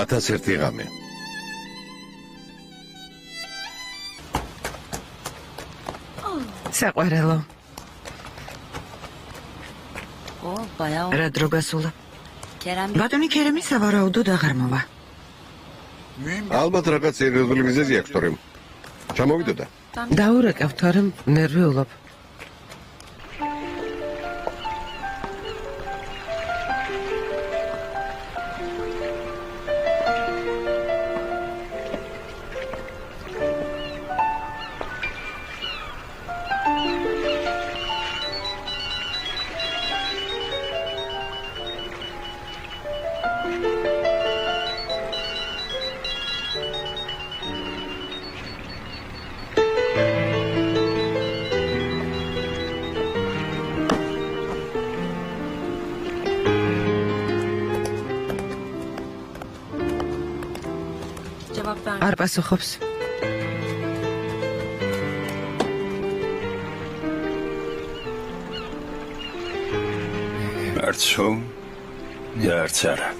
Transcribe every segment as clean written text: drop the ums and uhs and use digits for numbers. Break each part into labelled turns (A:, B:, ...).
A: 1001 ღამე.
B: საყვარელო. რა დრო გასულა? ბატონი ქერემი სავარაუდოდ აღარ მოვა.
A: ალბათ რაღაც სერიოზული მიზეზი აქვს თორემ. ჩამოვიდოდა.
B: დაურეკავ თორემ ნერვიულობ. არ პასუხობს.
C: არცო და არც არა.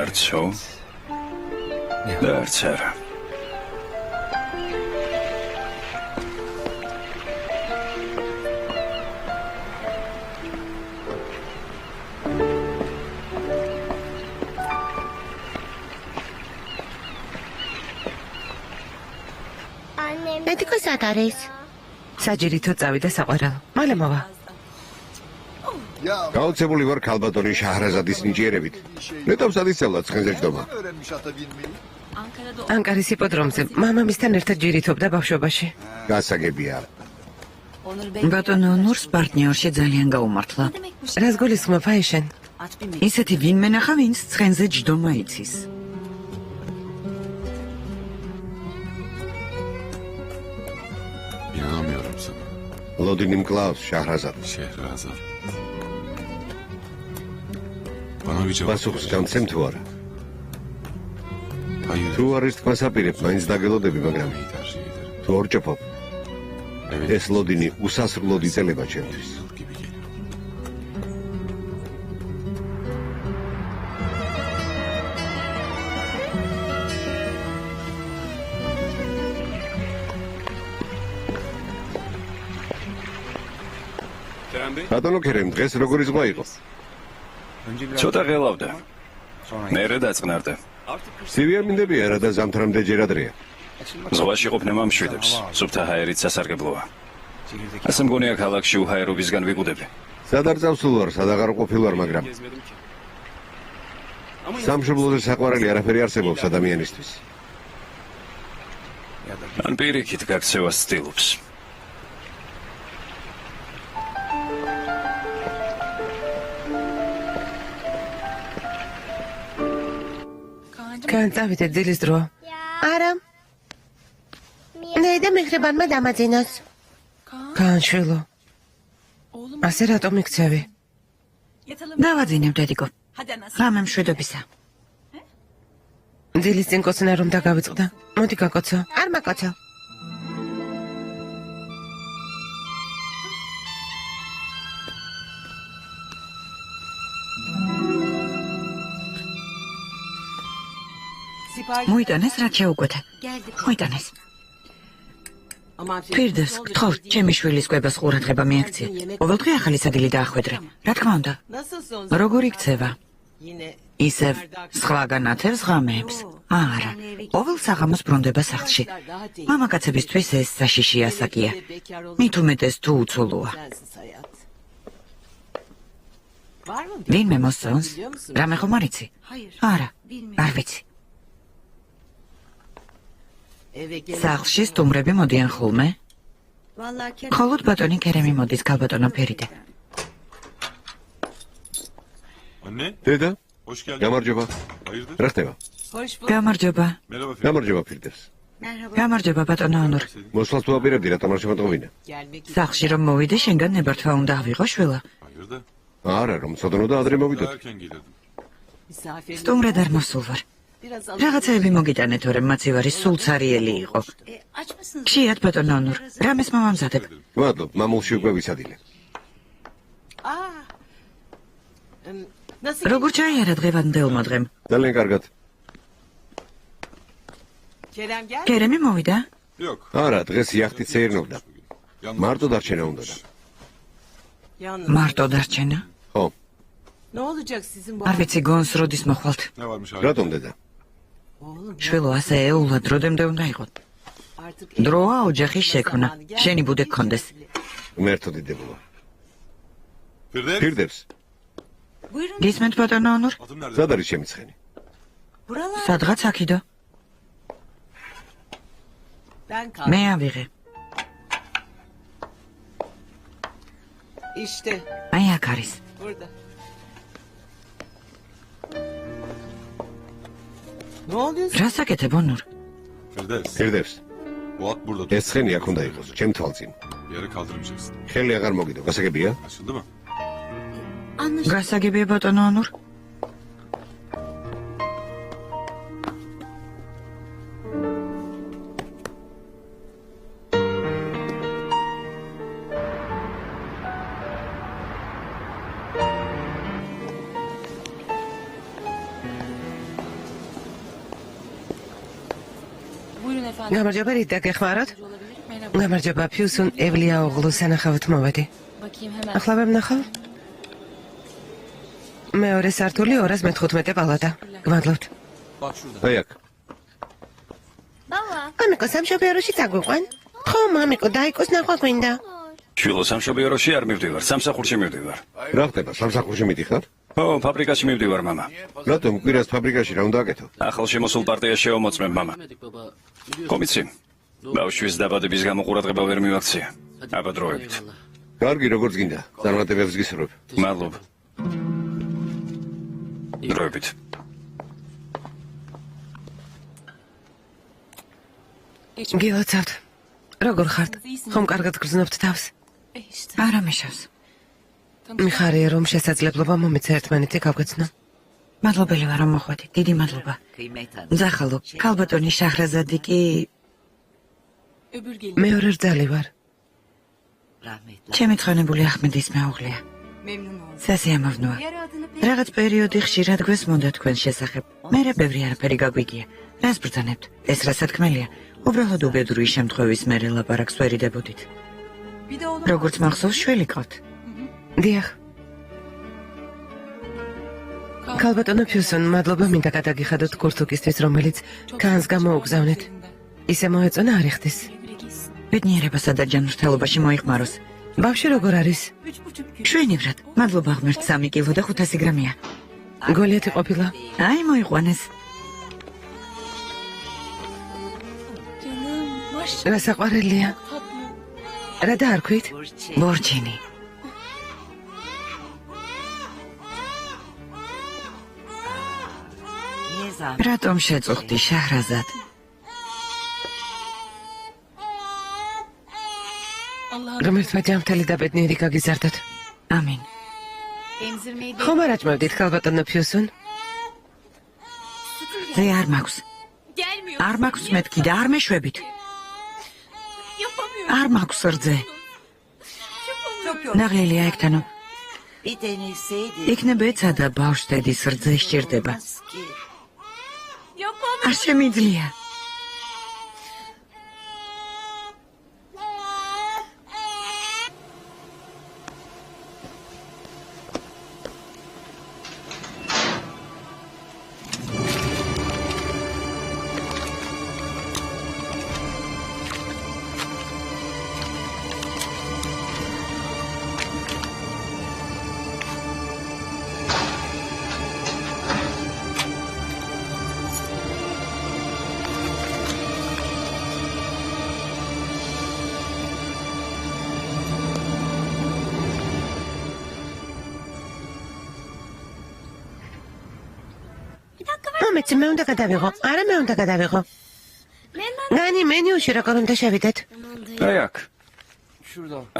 C: არცო და არც არა.
B: მედიკო სად არის? საჯერითო წავიდა საყვარელო. მალე მოვა.
A: გაოცებული ვარ ქალბატონი შაჰრაზადის ნიჭიერებით. ნეტავს ადისწევლა ცხენზე ჯდომა.
B: ანკარის იპოდრომზე მამამისთან ერთად ჯირითობდა ბავშვობაში.
A: გასაგებია.
D: ბატონო ნურს პარტნიორში ძალიან გაუმართლა.
B: რას გულისხმობ აიშენ?
D: ისეთი ვინმე ნახა, ვინც ცხენზე ჯდომა იცის.
A: ლოდინი მკლავს შაჰრაზად. პასუხს გამცემ თუ არა? თუ არის თქვას აპირებ, მაინც დაგელოდები, მაგრამ თუ არ ჭოფობ, ეს ლოდინი უსასრულოდ იწელება ჩემთვის. ბატონო ქერემ, დღეს როგორი ზღვა იყო?
C: ცოტა ღელავდა. მერე დაწყნარდა.
A: სივი არ მინდებია რა და ზამთრამდე ჯერ ადრეა.
C: ზღვაში ყოფნა მომშვიდებს. სუფთა ჰაერით სასარგებლოა. ასე მგონია ქალაქში უჰაერობისგან ვიყუდები.
A: სად არ წავსულ ვარ, სად აღარ ყოფილ ვარ, მაგრამ სამშობლოზე საყვარელი არაფერი არსებობს ადამიანისთვის.
C: ან პირიქით გაქცევას ცდილობს.
B: განწავიდეთ დილის დრო. არა. ნედა მეხრებანმა დამაძინოს. განშვილო. ასე რატომ იქცევი?
D: დავაძინებ დედიკო. რამე მშვიდობისა.
B: დილის წინ კოცნა რომ დაგავიწყდა. მოდი გაკოცო. არ მაკოცო.
D: მოიტანეს რაც შეუკვეთა. მოიტანეს. ფირდევს, გთხოვ, ჩემი შვილის კვებას ყურადღება მიაქცია. ყოველდღე ახალი სადილი დაახვედრე. რა თქმა უნდა. როგორ იქცევა? ისევ სხვაგან ათევს ღამეებს. არა, ყოველ საღამოს ბრუნდება სახლში. მამაკაცებისთვის ეს საშიში ასაკია. მით უმეტეს თუ უცოლოა. ვინმე მოსწონს? რამე ხომ არ იცი? არა, არ ვიცი. სახლში სტუმრები მოდიან ხოლმე? მხოლოდ ბატონი ქერემი მოდის, ქალბატონო ფერიდე.
A: დედა, გამარჯობა. რა ხდება?
D: გამარჯობა.
A: გამარჯობა ფირდევს.
D: გამარჯობა ბატონო ანურ.
A: მოსვლას თუ აპირებდი, რატომ არ შემოტყოვინა?
D: სახლში რომ მოვიდე, შენგან ნებართვა უნდა ავიღო შვილა.
A: არა, რომ ცოდნო და ადრე მოვიდოდ.
D: სტუმრად არ მოსულ ვარ. რაღაცები მოგიტანე თორემ მაცივარი სულ ცარიელი იყო. ხშირად ბატონო ანურ, რამეს მომამზადებ?
A: მადლობ, მამულში უკვე ვისადილე.
D: როგორ ჩაიარა დღევანდელმა დღემ?
A: ძალიან კარგად.
D: კერემი მოვიდა?
A: არა, დღეს იახტით შეერნობდა. მარტო დარჩენა უნდა და.
D: მარტო დარჩენა?
A: ხო,
D: არ ვიცი გონს როდის მოხვალთ.
A: რატომ დედა?
D: შვილო ასე ეულად როდემდე უნდა იყო. დროა ოჯახის შექმნა. შენი ბუდე გქონდეს.
A: მერთო დიდებულა. ფირდებს.
D: გისმენთ ბატონო ონურ?
A: სად არის შემიცხენი?
D: სადღაც აქიდო. მე ავიღე. აი აქ არის. რას აკეთებ ონურ?
A: ფირდებს.
E: Boğat burada.
A: ეს ცხენი აქ უნდა იყოს, ჩემ თვალწინ.
E: Bir yere kaldırmayacaksın.
A: ხელი აღარ მოგიდო, გასაგებია?
E: Anlaşıldı mı?
D: გასაგებია ბატონო ონურ?
B: გამარჯობა რიტა გეხმაროთ? გამარჯობა ფიუსუნ ევლია ოღლუ სანახავთ მოვედი. ახლა ვემნახავ? მეორე სართული 215 პალატა. გმადლობთ.
A: აი აქ.
B: ამიკო სამშობიაროში წაგვიყვან? ხო, მამიკო დაიკოს ნახვა გვინდა.
C: შვილო სამშობიაროში არ მივდივარ, სამსახურში მივდივარ.
A: რა ხდება, სამსახურში მიდიხარ?
C: ო, ფაბრიკაში მივდივარ, მამა.
A: რატომ კვირას ფაბრიკაში რა უნდა აკეთო?
C: ახალ შემოსულ პარტიას შევამოწმებ, მამა. კომიცი. ბავშვის დაბადების გამო ყურადღება ვერ მივაქცია. აბადროებით.
A: კარგი, როგორც გინდა. წარმატებებს გისურვებ.
C: მადლობა. დროებით.
B: გილოცავთ. როგორ ხართ? ხომ კარგად გრძნობთ თავს?
D: არა მეშავს.
B: მიხარია რომ შესაძლებლობა მომეცა ერთმანეთი გავგეცნო.
D: მადლობელი ვარ რომ მოხვედი. დიდი მადლობა. ძახალო, ქალბატონი შაჰრაზადი კი
B: მეორე რძალი ვარ.
D: ჩემი თხოვნებული ახმედის მეუღლეა. სასიამოვნოა. რაღაც პერიოდი ხშირად გვესმოდა თქვენ შესახებ. მერე ბევრი არაფერი გაგვიგია. რას ბრძანებთ? ეს რასათქმელია? უბრალოდ უბედური შემთხვევის მერე ლაპარაკს ვერიდებოდით. როგორც მახსოვს შვილი ყავთ?
B: დიახ. ქალბატონო ფიუსონ, მადლობა მინდა გადაგიხადოთ კურთუკისთვის, რომელიც კანს გამოუგზავნეთ. ისე მოეწონა არიხტის.
D: ბედნიერებასა და ჯანმრთელობაში მოიხმაროს.
B: ბავშვი როგორ არის?
D: შვენივრად. მადლობა ღმერთ 3 კილო და 500 გრამია.
B: გოლიათი ყოფილა?
D: აი მოიყვანეს.
B: რა საყვარელია? რა დაარქვით?
D: ბორჩინი. რატომ შეწუხდი შაჰრაზად?
B: ღმერთმა ჯანმრთელი და ბედნიერი გაგიზარდოთ.
D: ამინ.
B: ხომ არ აჭმევდით ქალბატონო ფიუსონ?
D: ზე არ მაქვს. არ მაქვს მეთქი და არ მეშვებით. არ მაქვს რძე. ნაღლილია ეგთანო. იქნება ეცადა ბავშვს დედის რძე სჭირდება. არ შემიძლია.
B: მომეცი მე უნდა გადავიღო. არა მე უნდა გადავიღო. განი მენიუში როგორ უნდა შევიდეთ?
C: აი აქ.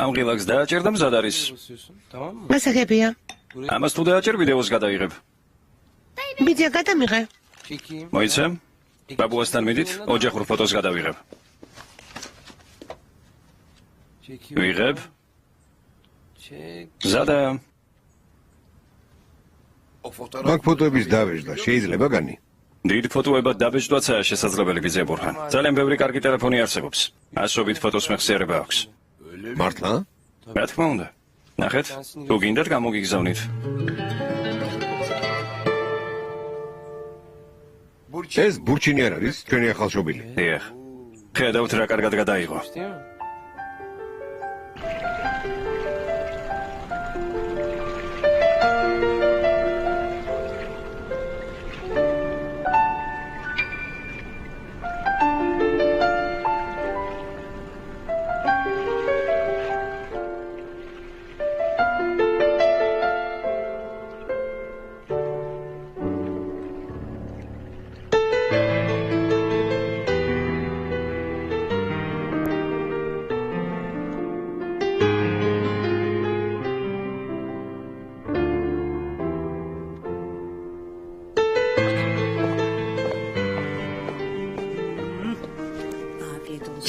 C: ამ ღილაკს დააჭერ და მზად არის.
B: გასაგებია.
C: ამას თუ დააჭერ ვიდეოს გადაიღებ.
B: ბიძია გადამიღე.
C: მოიცემ? ბაბუასთან მიდით, ოჯახურ ფოტოს გადავიღებ. ვიღებ. ზადა.
A: მაგ ფოტოების დავეჯდა, შეიძლება განი?
C: დიდ ფოტოებად დაბეჭდვაცაა შესაძლებელი ბიზებურხან. ძალიან ბევრი კარგი ტელეფონი არსებობს. ასობით ფოტოს მეხსიერება აქვს.
A: მართლა?
C: რა თქმა უნდა. ნახეთ, თუ გინდათ გამოგიგზავნით.
A: ეს ბურჩინი არ არის, ჩვენი ახალშობილი.
C: დიახ. ხედავთ რა კარგად გადაიღო.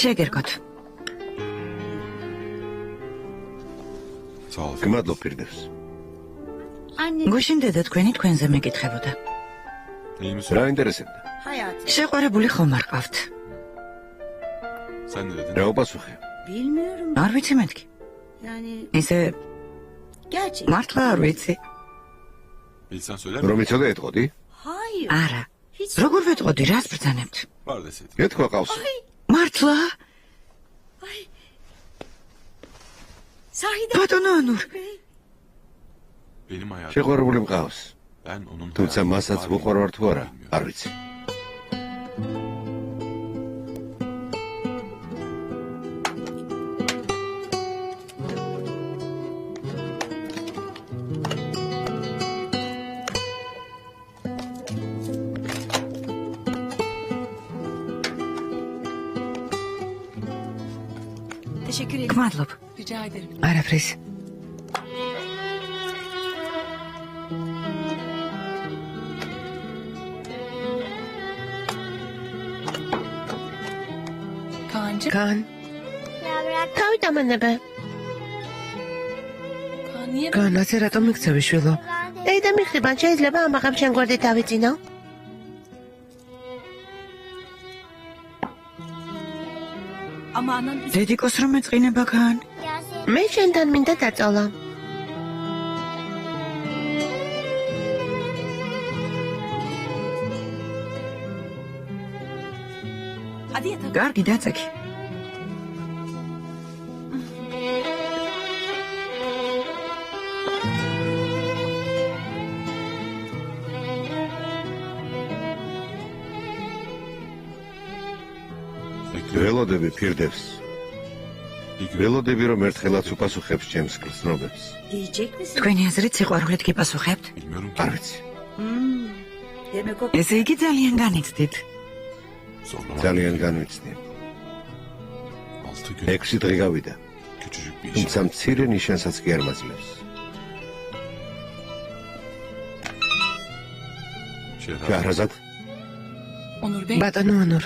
D: შეგერგოთ.
E: Sağ ol.
A: გმადლობ პირდებს.
D: გუშინ დედა თქვენზე მეკითხებოდა.
E: İyi misin?
A: რა ინტერესებდა?
D: შეყვარებული ხომ არ ყავთ?
E: Sen ne dedin?
A: რა უპასუხე?
F: Bilmiyorum.
D: არ ვიცი მეთქი.
F: Yani
D: ისე
F: gerçek.
D: მართლა არ ვიცი.
E: Bilsen söyler
A: რომ
E: mi?
A: იცოდე ეთყოდი?
F: Hayır.
D: არა.
F: Hiç.
D: როგორ ვეტყოდი, რას ბრძანებთ?
E: Var deseydin.
A: ეთქვა ყავს.
D: მართლა?
F: Sahiden.
D: ბატონო ანურ,
E: Benim hayatım.
A: შეყვარებული მყავს.
E: Ben onun
A: თუმცა
E: hayatını
A: მასაც
E: var
A: ვუყვარვარ თუ არა,
E: bilmiyorum.
A: არ ვიცი.
F: Teşekkür ederim.
D: გმადლობ.
F: Rica ederim.
B: არაფრის.
F: Kaan'cığım.
B: კან,
G: თავი დამანებე.
F: Kaan niye
B: კან, ასე რატომ მიქცევი შვილო?
G: და მიხრიბან შეიძლება ამაღამ შენ გვერდით დავიძინო?
F: Ama anan
D: დედიკოს რომ ეწყინება კან?
G: მე შენთან მინდა დაწოლა.
F: hadi yatalım.
D: კარგი დაწექი.
A: ველოდები პირდებს. ველოდები რომ ერთხელაც უპასუხებს ჩემს გრძნობებს.
F: Diyecek misin?
D: თქვენი აზრით სიყვარულით გიპასუხებთ?
E: Bilmiyorum ki.
A: არ ვიცი.
F: Demek o
D: ესე იგი ძალიან განიცდით.
E: Zorlama.
A: ძალიან განვიცდი.
E: 6 gün
A: 6 დღე გავიდა.
E: küçücük bir iş.
A: თუმცა მცირე ნიშანსაც კი არ მაძლევს.
E: Şehrazat.
A: შაჰრაზად,
F: Onur Bey.
B: ბატონო ანურ,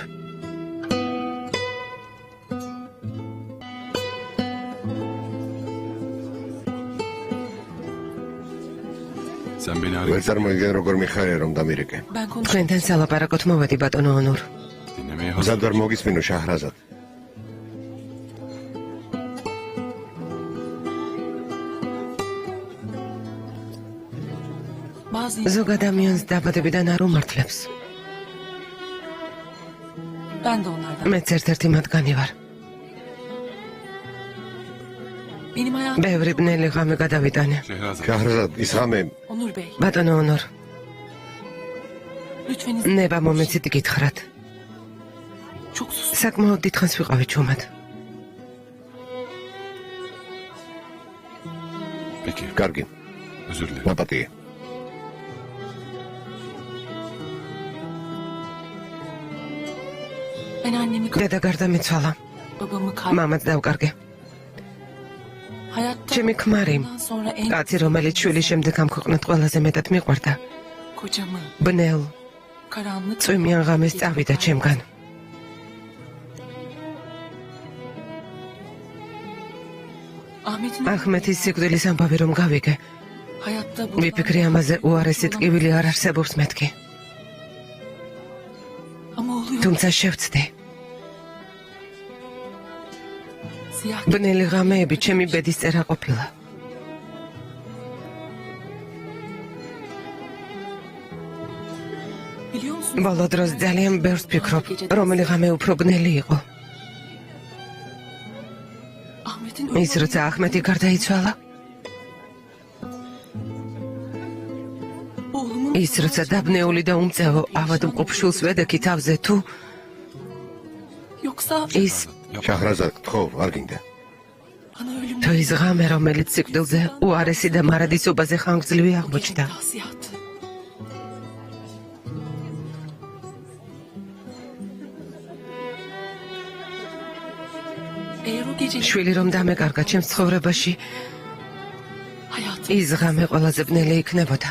E: Sen beni
A: ვერ
E: arayıp
A: წარმოიგენ როგორ მიხარია რომ დამირეკე.
F: Ben konuşayım.
B: თქვენთან სალაპარაკოთ მოვედი ბატონო ანურ.
E: dinlemeye hazır.
A: მზად ვარ მოგისმინო შაჰრაზად.
F: Bazı
B: ზოგ ადამიანს დაბადებიდან არ უმართლებს.
F: ben de onlardan.
B: მეც ერთ-ერთი მათგანი ვარ.
F: Benim hayatım
B: ბევრი ბნელი ღამე გადავიტანე.
E: Şehrazat.
A: შაჰრაზად, ის ღამე
F: Onur Bey.
B: ბატონო ანურ,
F: Lütfen
B: ნება მომეცით გითხრათ.
F: çok sus.
B: საკმაოდ დიდხანს ვიყავი ჩუმად.
E: Peki.
A: კარგი,
E: Özür dilerim.
A: ნაპატიე.
F: Ben annemi
B: დედა გარდამეცვალა,
F: babamı kaybettim.
B: მამაც დავკარგე.
F: Hayatta
B: ჩემი ქმარი,
F: ondan sonra en
B: კაცი რომელიც შვილის შემდეგ ამ ქვეყნად ყველაზე მეტად მიყვარდა,
F: kocamı
B: ბნელ,
F: karanlık
B: წვიმიან ღამეს წავიდა ჩემგან.
F: Ahmet'in
B: ახმეთის სიკვდილის ამბავი რომ გავიგე,
F: Hayatta bu.
B: ვიფიქრე ამაზე უარესი ტკივილი არ არსებობს მეთქი.
F: Ama oluyor.
B: თუმცა შევცდი.
F: Siyah
B: ბნელი ღამეები ჩემი ბედის წერა ყოფილა.
F: biliyor musun?
B: ბოლო დროს ძალიან ბევრს ფიქრობ, რომელი ღამე უფრო ბნელი იყო.
F: Ahmet'in
B: ის როცა ახმეტი გარდაიცვალა,
F: oğlumun
B: ის როცა დაბნეული და უმწევო ავადმყოფ შულს ვედექი თავზე თუ
F: yoksa
B: ის
A: შაჰრაზად, გთხოვ, არ გინდა.
F: bana ölüm
B: თუ ის ღამე, რომელიც სიკვდილზე უარესი და მარადისობაზე ხანგრძლივი აღმოჩნდა.
F: tasihatı. Eğer o gece
B: შვილი რომ დამეკარგა ჩემს ცხოვრებაში,
F: hayatım
B: ის ღამე ყველაზე ბნელი იქნებოდა.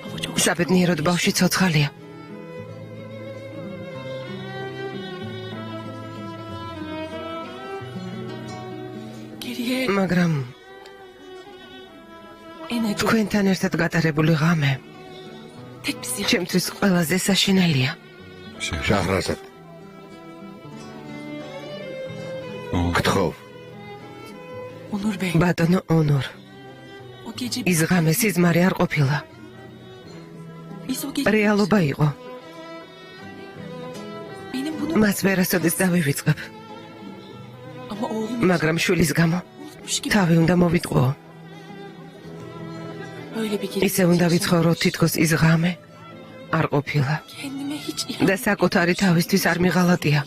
F: ama çok
B: საბედნიეროდ ბავშვი ცოცხალია.
F: geriye
B: მაგრამ
F: en acı
B: თქვენთან ერთად გატარებული ღამე
F: tek bir siyah.
B: ჩემთვის ყველაზე საშინელია.
A: შაჰრაზად,
E: Ne oldu?
A: გთხოვ,
F: Onur Bey,
B: ბატონო ონორ,
F: o gece
B: ის ღამე სიზმარი არ ყოფილა,
F: biz o gece
B: რეალობა იყო.
F: benim bunu
B: მას ვერასოდეს დავივიწყებ,
F: ama oğlum
B: მაგრამ შვილის გამო
F: unutmuş gibi
B: თავი უნდა მოვიტყუო.
F: öyle bir gece
B: ისე უნდა ვიცხოვრო, თითქოს ის ღამე არ ყოფილა
F: kendime hiç
B: და საკუთარი თავისთვის არ მიღალატია.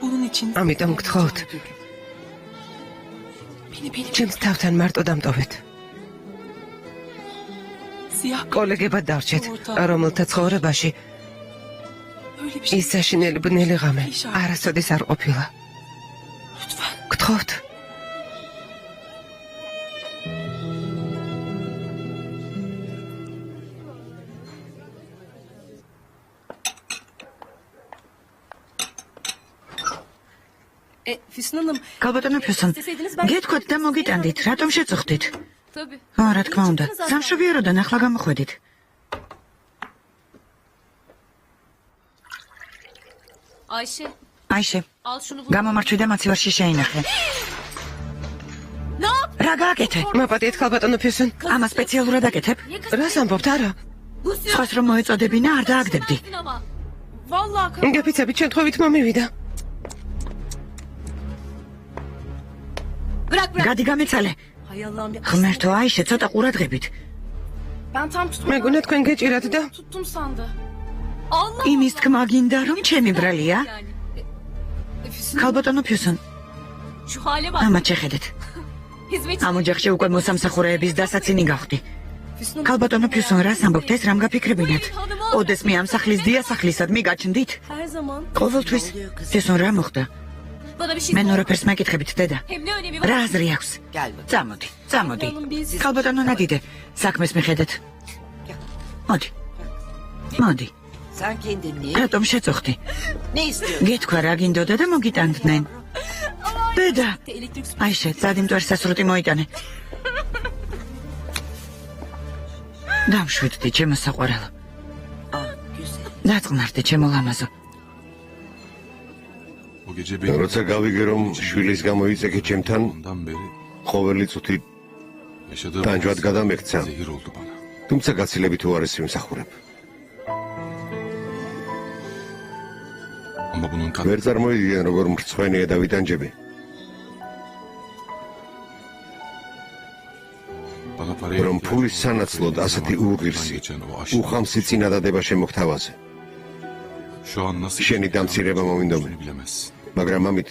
F: bunun için
B: ამიტომ გთხოვთ,
F: beni
B: ჩემს თავთან მარტო დამტოვეთ.
F: siyah
B: კოლეგებად დარჩეთ, რომელთა ცხოვრებაში
F: öyle bir şey
B: ის საშინელი ბნელი ღამე არასოდეს არ ყოფილა.
F: lütfen.
B: გთხოვთ,
H: Füsun Hanım,
D: გალბატონო ფიუსონ, გეთქვათ და მოგიტანდით, რატომ შეწუხდით?
H: tabii.
D: რა თქმა უნდა, სამშობიაროდან ახლა გამოხვედით.
H: Ayşe,
D: აიშე,
H: al şunu bu.
D: გამომართვი და მოცივარში შეინახე.
H: Ne yap?
D: რა გააკეთე?
B: მაპატიეთ ქალბატონო ფიუსონ.
D: ამა სპეციალურად აკეთებ?
B: რას ამბობთ, არა?
D: სხვას რომ მოეწოდებინა, არ დააგდებდი.
H: Ama. Vallahi
B: გეფიცებით შემთხვევით მომივიდა.
H: bırak bırak.
D: გადი გამეცალე.
H: Hay Allah'ım ya.
D: ღმერთო, აიშე, ცოტა ყურადღებით.
H: Ben tam tutmadım.
B: მეგონა თქვენ გეჭირათ და
H: Tuttum sandı. Allah
D: იმის თქმა გინდა, რომ ჩემი ბრალია?
H: yani. Füsun
D: ქალბატონო ფიუსონ,
H: şu hale bak.
D: ამათ შეხედეთ.
H: Hizmetçi.
D: ამ ოჯახში უკვე მოსამსახურეების დასაცინი გავხდი.
H: Füsun Hanım.
D: ქალბატონო ფიუსონ, რას ამბობთ, ეს რამ გაფიქრებინათ? ოდესმე ამ სახლის დიასახლისად მიგაჩნდით?
H: Her zaman.
D: ყოველთვის ფიუსონ რა მოხდა?
H: Bana bir şey
D: მე
H: sor.
D: ნორაფერს მეკითხებით, დედა.
H: Hem ne önemi var?
D: რა აზრი აქვს? წამოდი, წამოდი.
H: Oğlum biz.
D: ქალბატონო ნადიდე, საქმეს მიხედეთ. მოდი. მოდი.
I: Sen kendin niye?
D: რატომ შეწუხდი?
I: Ne istiyorsun?
D: გეთქვა რა გინდოდა და მოგიტანდნენ. დედა,
H: Elektrik
D: აიშე, ძადიმტვერს სასრუტი მოიტანე. დამშვიდდი, ჩემო საყვარელო.
I: Ah güzel.
D: დაწყნარდე, ჩემო ლამაზო.
E: O gece benim
A: როცა გავიგე რომ შვილის გამოიწეკე ჩემთან,
E: ondan beri
A: ყოველი წუთი
E: yaşadığım
A: ტანჯვად
E: hayat
A: გადამექცა.
E: zehir oldu bana.
A: თუმცა გაცილებით უარესი ვიმსახურებ.
E: Ama bunun
A: ვერ წარმოიდგენ როგორ მრცხვენია და ვიტანჯები.
E: bana paraya
A: რომ
E: ihtiyacım
A: ფულის
E: oldu.
A: სანაცვლოდ ასეთი
E: Zamanımdan
A: უღირსი,
E: geçen o aşk
A: უხამსი წინადადება შემოგთავაზე.
E: şu an nasıl
A: შენი დამცირება მომინდომე.
E: olduğunu bilemezsin.
A: მაგრამ ამით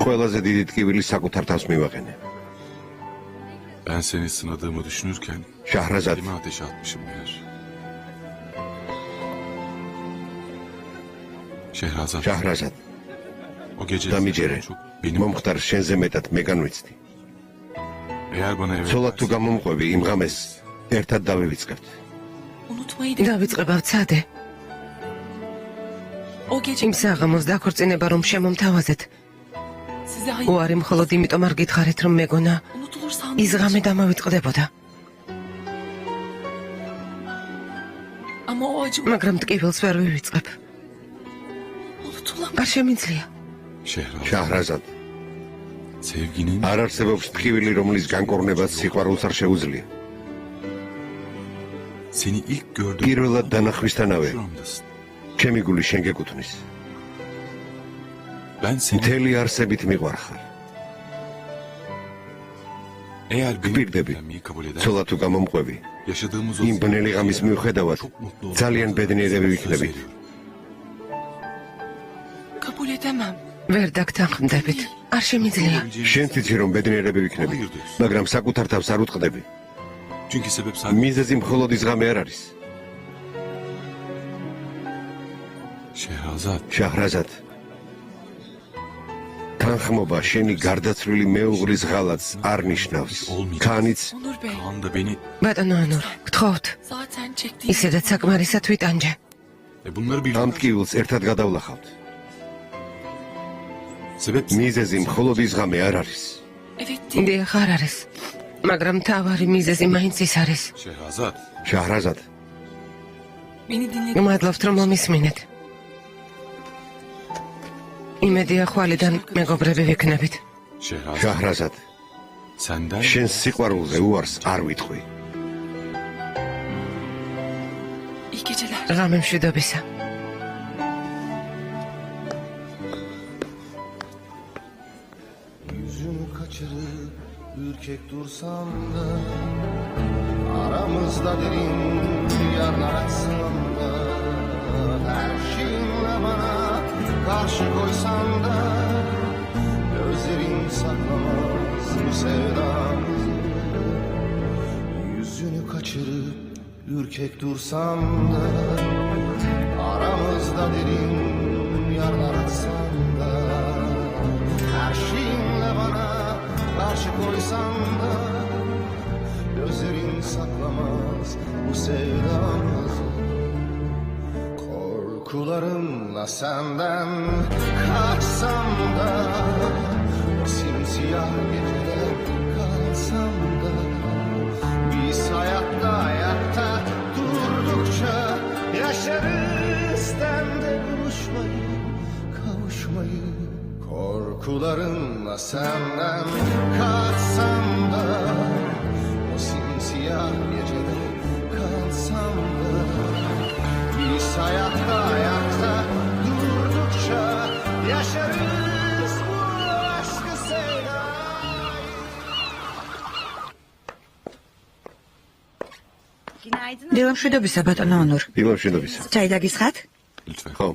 A: ყველაზე დიდი ტკივილი საკუთარ თავს მივაყენე.
E: Ben seni sınadığımı düşünürken
A: შაჰრაზად,
E: elime ateşe atmışım meğer. Şehrazat,
A: შაჰრაზად,
E: o gece
A: დამიჯერე.
E: çok benim
A: მომხდარ შენზე მეტად მე განვიცდი.
E: eğer bana evet
A: ცოლად თუ
E: dersen,
A: გამომყვები იმ ღამეს ერთად დავივიწყებთ.
F: unutmayı da
B: დავიწყებავ ცადე.
F: o gece
B: იმ საღამოს დაქორწინება რომ შემომთავაზეთ,
F: Size hayır.
B: უარი მხოლოდ იმიტომ არ გითხარით, რომ მეგონა
F: Unutulur
B: ის
F: sandım.
B: ღამე დამავიწყდებოდა,
F: Ama o acı
B: მაგრამ ტკივილს ვერ ვივიწყებ.
F: unutulamam.
B: არ შემიძლია.
E: Şehrazat.
A: შაჰრაზად,
E: Sevginin
A: არ არსებობს ტკივილი, რომლის განკორნებაც სიყვარულს არ შეუძლია.
E: seni ilk gördüğüm
A: პირველად დანახვისთანავე
E: şuramdasın.
A: ჩემი გული შენ გეკუთვნის.
E: Ben seni
A: მთელი არსებით მიყვარხარ.
E: eğer
A: Gbirdები.
E: benimle kabul eder,
A: ცოლად თუ გამომყვები,
E: yaşadığımız o
A: იმ ბნელი ღამის მიუხედავად
E: çok mutlu olacağım.
A: ძალიან ბედნიერები
E: Söz
A: ვიქნებით.
E: veriyorum.
F: Kabul edemem.
B: ვერ დაგთანხმდებით. არ შემიძლია.
A: შენ თვითი რომ ბედნიერები ვიქნები, მაგრამ საკუთარ თავს არ უტყდები.
E: Çünkü sebep sadece
A: მიზეზი მხოლოდ ის ღამე არ არის.
E: Şehrazat.
A: შაჰრაზად, თანხმობა შენი გარდაცვლილი მეუღლის ღალატს არ ნიშნავს. ქანიც
F: Onur Bey,
E: Kaan da beni
B: ბატონო ანურ, გთხოვთ,
F: zaten çektiğim...
B: ისედაც საკმარისად ვიტანჯე.
E: bunları
A: ამ
E: biliyorum.
A: ტკივილს ერთად გადავლახავთ.
E: Sebep
A: მიზეზი მხოლოდ ის ღამე არ არის.
F: Evet değil.
B: დიახ, არ არის. მაგრამ თავარი მიზეზი მაინც ის არის.
E: Şehrazat.
A: შაჰრაზად,
F: Beni dinledin.
B: მადლობთ, რომ მომისმინეთ. იმედია ხვალიდან მეგობრები ვიქნებით.
E: Şehrazat.
A: შაჰრაზად,
E: Senden
A: შენ სიყვარულზე უარს არ ვიტყვი.
F: İyi geceler.
B: ღამე მშვიდობისა.
J: Yüzünü kaçırıp ürkek dursam da aramızda derin yarlar açsam da her şeyinle bana karşı koysan da gözlerin saklamaz bu sevdamızı. Yüzünü kaçırıp ürkek dursam da aramızda derin yarlar açsam da her şeyinle bana karşı koysan da gözlerin saklamaz bu sevdamızı. Korkularımla senden kaçsam da o simsiyah geceden kalsam da biz ayakta durdukça yaşarız de buluşmayı kavuşmayı. Korkularımla senden kaçsam da o simsiyah gecede kalsam da biz ayakta durdukça yaşarız bu aşkı sevdayı.
D: დილამშვიდობისა, ბატონო ანურ.
A: დილამშვიდობისა.
D: Çay დაგისხათ?
E: lütfen.
A: ხო,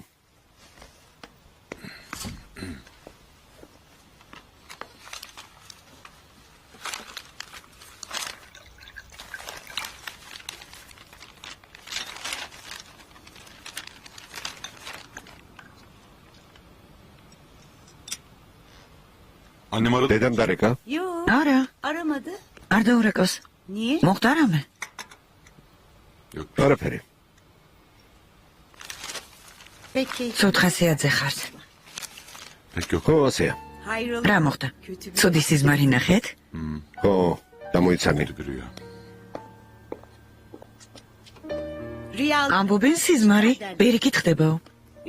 E: Annem aradı.
A: დედამ დარეკა?
I: Yok
D: არა,
I: aramadı.
D: არ დაურეკოს.
I: Niye?
D: მოხდა რამე?
E: Yok.
A: არაფერი.
I: Peki.
D: ცოთხასეაძე ხართ.
E: Pek yok.
A: ხო, ასეა.
I: Hayrola?
D: რა მოხდა?
I: Kötü bir
D: ცუდი სიზმარი ნახეთ?
A: ხო, გამოიცანი.
E: Bir rüya.
I: rüya.
D: ამბობენ სიზმარი პირიქით ხდებაო.